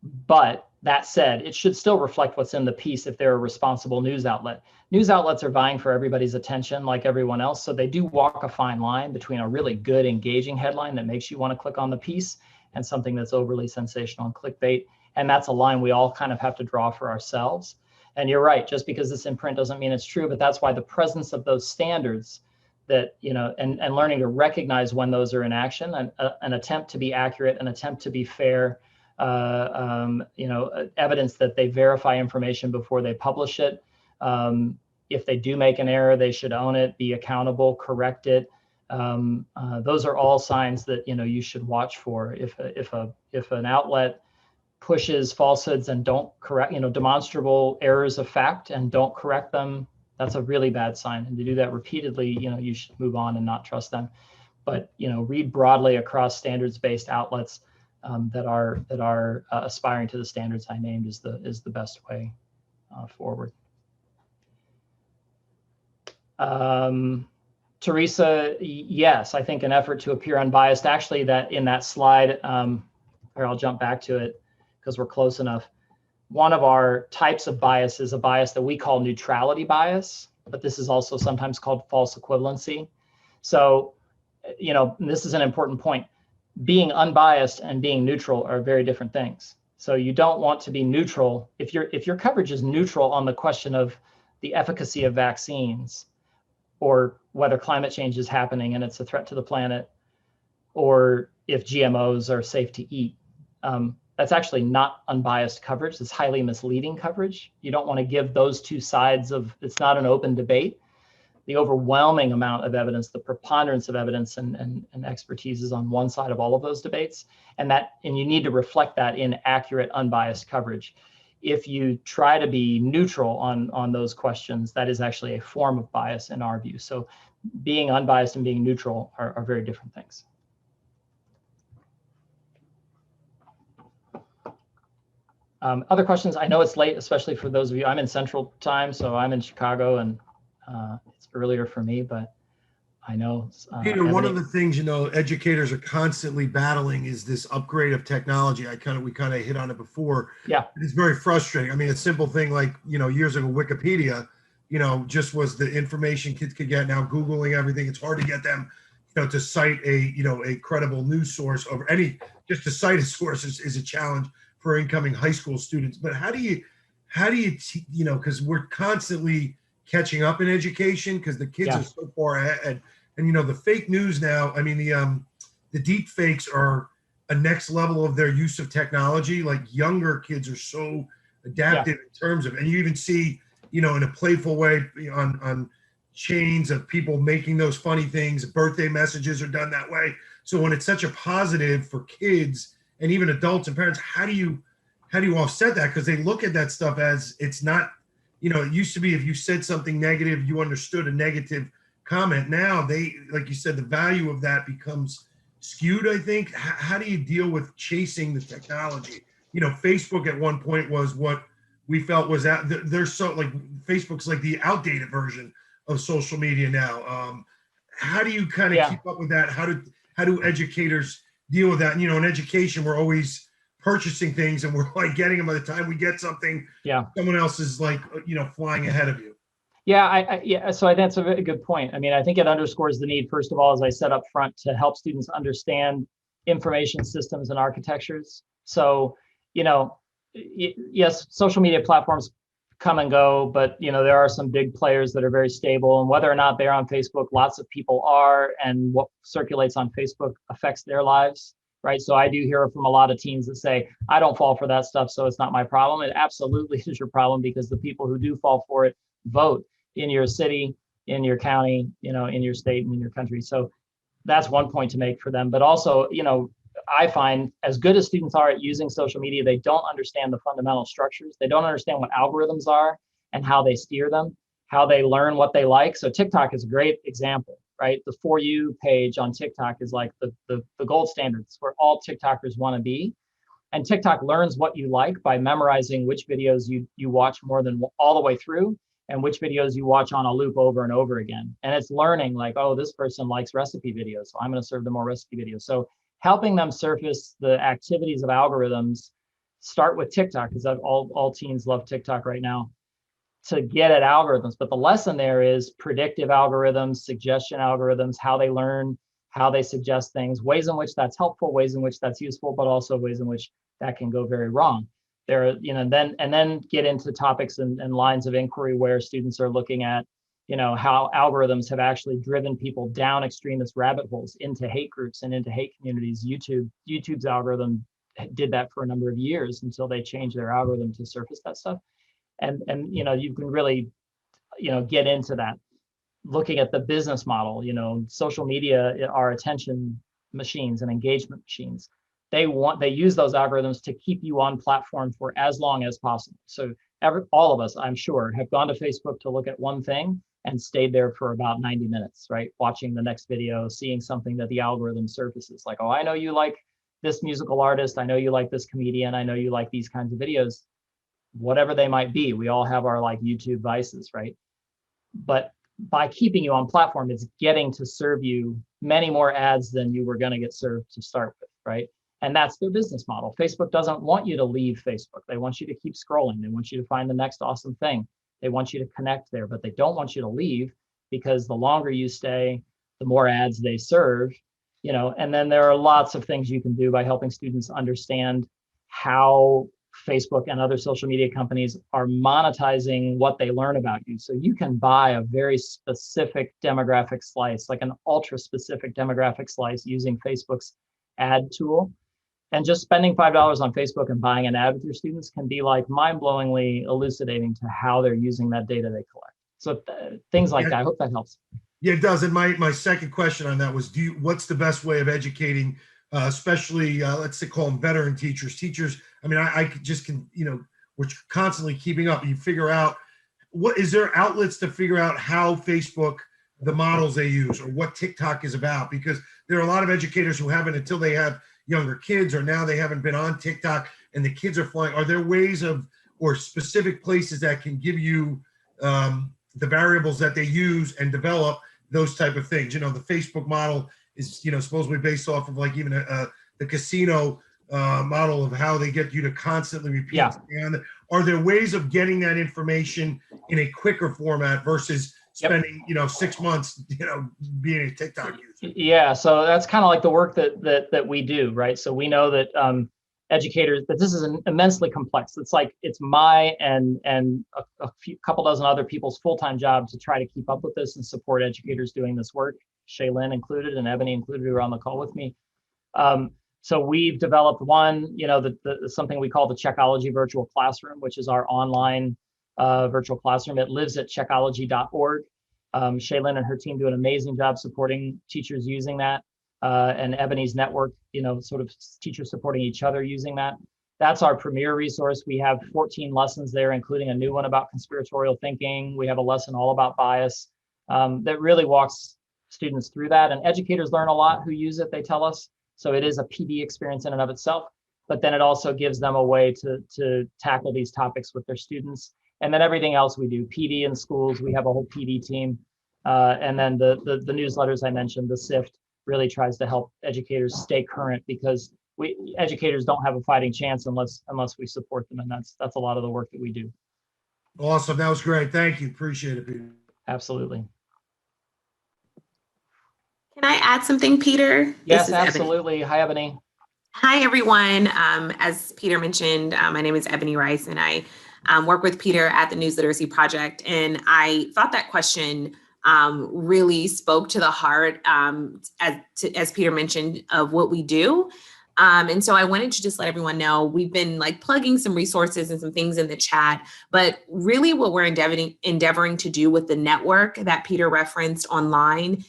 But that said, it should still reflect what's in the piece if they're a responsible news outlet. News outlets are vying for everybody's attention like everyone else. So they do walk a fine line between a really good, engaging headline that makes you want to click on the piece and something that's overly sensational and clickbait. And that's a line we all kind of have to draw for ourselves. And you're right, just because it's in print doesn't mean it's true, but that's why the presence of those standards that, and learning to recognize when those are in action, an attempt to be accurate, an attempt to be fair, evidence that they verify information before they publish it. If they do make an error, they should own it, be accountable, correct it. Those are all signs that, you should watch for. If an outlet pushes falsehoods and don't correct, demonstrable errors of fact and don't correct them, that's a really bad sign. And to do that repeatedly, you should move on and not trust them. But, read broadly across standards-based outlets that are aspiring to the standards I named is the best way forward. Teresa, yes, I think an effort to appear unbiased. Actually, that in that slide, or I'll jump back to it because we're close enough. One of our types of bias is a bias that we call neutrality bias, but this is also sometimes called false equivalency. So, this is an important point. Being unbiased and being neutral are very different things. So you don't want to be neutral. If your coverage is neutral on the question of the efficacy of vaccines, or whether climate change is happening and it's a threat to the planet, or if GMOs are safe to eat, that's actually not unbiased coverage. It's highly misleading coverage. You don't want to give those two sides of, it's not an open debate. the overwhelming amount of evidence, the preponderance of evidence and expertise is on one side of all of those debates. And you need to reflect that in accurate, unbiased coverage. If you try to be neutral on those questions, that is actually a form of bias in our view. So being unbiased and being neutral are very different things. Other questions? I know it's late, especially for those of you. I'm in Central Time, so I'm in Chicago, and it's earlier for me, but I know. Peter, one of the things, educators are constantly battling is this upgrade of technology. We kind of hit on it before. Yeah. It's very frustrating. I mean, a simple thing like, years ago, Wikipedia, just was the information kids could get. Now Googling everything, it's hard to get them, to cite a credible news source or just to cite a source is a challenge for incoming high school students. But how do you, because we're constantly catching up in education because the kids are so far ahead. And the fake news now, I mean, the deep fakes are a next level of their use of technology. Like younger kids are so adaptive in terms of, and you even see, in a playful way on chains of people making those funny things. Birthday messages are done that way. So when it's such a positive for kids and even adults and parents, how do you offset that? Because they look at that stuff as it's not, it used to be if you said something negative, you understood a negative comment. Now like you said, the value of that becomes skewed, I think. How do you deal with chasing the technology? Facebook at one point was what we felt was out. They're so like Facebook's like the outdated version of social media now. How do you kind of keep up with that? How do educators deal with that? In education, we're always purchasing things and we're like getting them by the time we get something. Someone else is like, flying ahead of you. So that's a very good point. I mean, I think it underscores the need, first of all, as I said up front, to help students understand information systems and architectures. So, yes, social media platforms come and go, but there are some big players that are very stable, and whether or not they're on Facebook, lots of people are, and what circulates on Facebook affects their lives, right? So I do hear from a lot of teens that say, I don't fall for that stuff, so it's not my problem. It absolutely is your problem, because the people who do fall for it vote in your city, in your county, in your state, and in your country. So that's one point to make for them. But also, I find as good as students are at using social media, they don't understand the fundamental structures. They don't understand what algorithms are and how they steer them, how they learn what they like. So TikTok is a great example, right? The For You page on TikTok is like the gold standard. It's where all TikTokers want to be. And TikTok learns what you like by memorizing which videos you watch more than all the way through, and which videos you watch on a loop over and over again. And it's learning like, oh, this person likes recipe videos, so I'm going to serve them more recipe videos. So helping them surface the activities of algorithms, start with TikTok, because all teens love TikTok right now, to get at algorithms. But the lesson there is predictive algorithms, suggestion algorithms, how they learn, how they suggest things, ways in which that's helpful, ways in which that's useful, but also ways in which that can go very wrong. There, then get into topics and lines of inquiry where students are looking at, how algorithms have actually driven people down extremist rabbit holes into hate groups and into hate communities. YouTube's algorithm did that for a number of years until they changed their algorithm to surface that stuff. And you can really, get into that. Looking at the business model, social media are attention machines and engagement machines. They use those algorithms to keep you on platform for as long as possible. So all of us, I'm sure, have gone to Facebook to look at one thing and stayed there for about 90 minutes, right? Watching the next video, seeing something that the algorithm surfaces, like, oh, I know you like this musical artist. I know you like this comedian. I know you like these kinds of videos, whatever they might be. We all have our like YouTube vices, right? But by keeping you on platform, it's getting to serve you many more ads than you were going to get served to start with, right? And that's their business model. Facebook doesn't want you to leave Facebook. They want you to keep scrolling. They want you to find the next awesome thing. They want you to connect there, but they don't want you to leave, because the longer you stay, the more ads they serve, and then there are lots of things you can do by helping students understand how Facebook and other social media companies are monetizing what they learn about you. So you can buy a very specific demographic slice, like an ultra specific demographic slice, using Facebook's ad tool. And just spending $5 on Facebook and buying an ad with your students can be like mind-blowingly elucidating to how they're using that data they collect. So things like Yeah. that. I hope that helps. Yeah, it does. And my second question on that was, what's the best way of educating, especially let's say call them veteran teachers? Teachers, I mean, I just can, we're constantly keeping up. You figure out what is there outlets to figure out how Facebook, the models they use, or what TikTok is about, because there are a lot of educators who haven't until they have younger kids, or now they haven't been on TikTok and the kids are flying. Are there ways of or specific places that can give you the variables that they use and develop those type of things? The Facebook model is, supposedly based off of like even the casino model of how they get you to constantly repeat. Yeah. And are there ways of getting that information in a quicker format versus spending, 6 months, being a TikTok user? Yeah. So that's kind of like the work that we do, right? So we know that educators, that this is immensely complex. It's my and a couple dozen other people's full-time job to try to keep up with this and support educators doing this work, Shaylin included and Ebony included, who are on the call with me. So we've developed one, something we call the Checkology Virtual Classroom, which is our online virtual classroom. It lives at checkology.org. Shaylin and her team do an amazing job supporting teachers using that. And Ebony's network, sort of teachers supporting each other using that. That's our premier resource. We have 14 lessons there, including a new one about conspiratorial thinking. We have a lesson all about bias that really walks students through that. And educators learn a lot who use it, they tell us. So it is a PD experience in and of itself, but then it also gives them a way to tackle these topics with their students. And then everything else we do, PD in schools, we have a whole PD team. And then the newsletters I mentioned, the SIFT, really tries to help educators stay current, because educators don't have a fighting chance unless we support them. And that's a lot of the work that we do. Awesome. That was great. Thank you. Appreciate it, Peter. Absolutely. Can I add something, Peter? Yes, absolutely. Hi, Ebony. Hi, everyone. As Peter mentioned, my name is Ebony Rice, and I work with Peter at the News Literacy Project. And I thought that question really spoke to the heart, as Peter mentioned, of what we do. And so I wanted to just let everyone know we've been plugging some resources and some things in the chat, but really what we're endeavoring to do with the network that Peter referenced online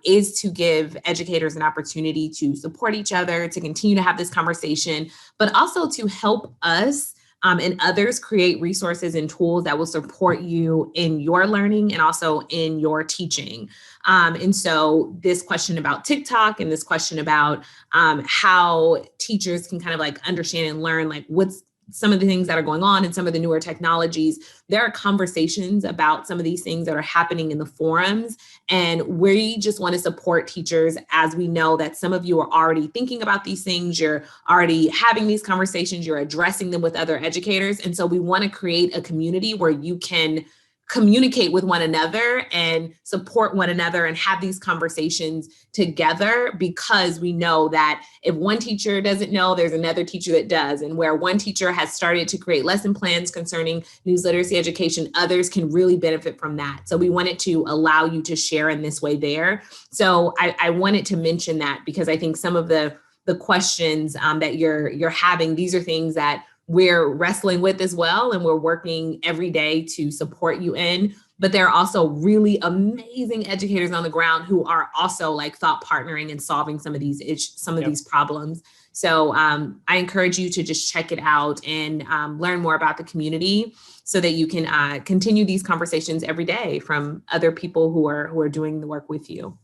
is to give educators an opportunity to support each other, to continue to have this conversation, but also to help us and others create resources and tools that will support you in your learning and also in your teaching. And so this question about TikTok and this question about how teachers can kind of understand and learn what's some of the things that are going on and some of the newer technologies. There are conversations about some of these things that are happening in the forums, and we just want to support teachers, as we know that some of you are already thinking about these things, you're already having these conversations, you're addressing them with other educators. And so we want to create a community where you can communicate with one another and support one another and have these conversations together, because we know that if one teacher doesn't know, there's another teacher that does. And where one teacher has started to create lesson plans concerning news literacy education, others can really benefit from that. So we wanted to allow you to share in this way there. So I wanted to mention that, because I think some of the questions that you're having, these are things that we're wrestling with as well, and we're working every day to support you in. But there are also really amazing educators on the ground who are also thought partnering and solving some of these these problems. So I encourage you to just check it out and learn more about the community, so that you can continue these conversations every day from other people who are doing the work with you.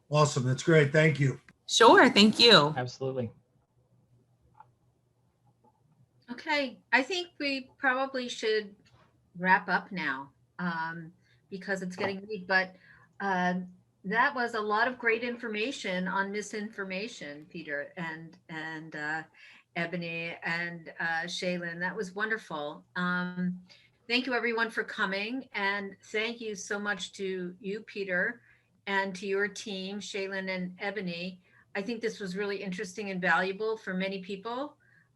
Awesome. That's great. Thank you. Sure. Thank you. Absolutely. Okay, I think we probably should wrap up now because it's getting late, but that was a lot of great information on misinformation, Peter and Ebony and Shaylin. That was wonderful. Thank you everyone for coming, and thank you so much to you, Peter, and to your team, Shaylin and Ebony. I think this was really interesting and valuable for many people.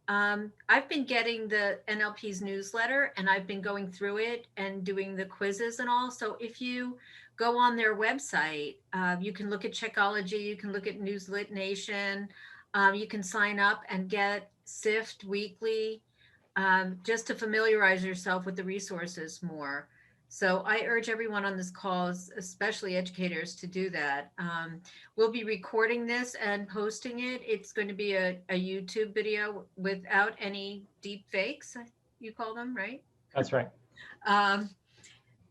I've been getting the NLP's newsletter, and I've been going through it and doing the quizzes and all. So if you go on their website, you can look at Checkology, you can look at Newslit Nation, you can sign up and get SIFT weekly, just to familiarize yourself with the resources more. So I urge everyone on this call, especially educators, to do that. We'll be recording this and posting it. It's going to be a YouTube video without any deep fakes, you call them, right? That's right.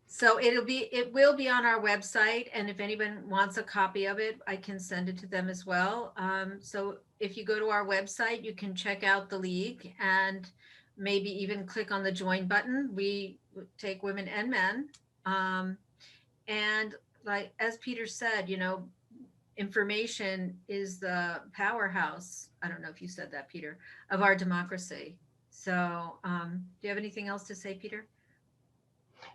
So it will be on our website, and if anyone wants a copy of it, I can send it to them as well. So if you go to our website, you can check out the league and maybe even click on the join button. We take women and men. And like, as Peter said, information is the powerhouse. I don't know if you said that, Peter, of our democracy. So do you have anything else to say, Peter?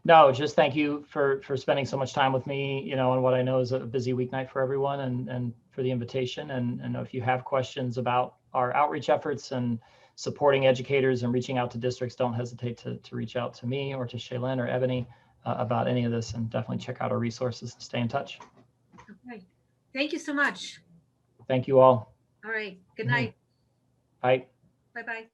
No, just thank you for spending so much time with me, on what I know is a busy weeknight for everyone, and for the invitation. And if you have questions about our outreach efforts and supporting educators and reaching out to districts, don't hesitate to reach out to me or to Shaylin or Ebony about any of this, and definitely check out our resources and stay in touch. Okay. Thank you so much. Thank you all. All right. Good night. Bye. Bye-bye.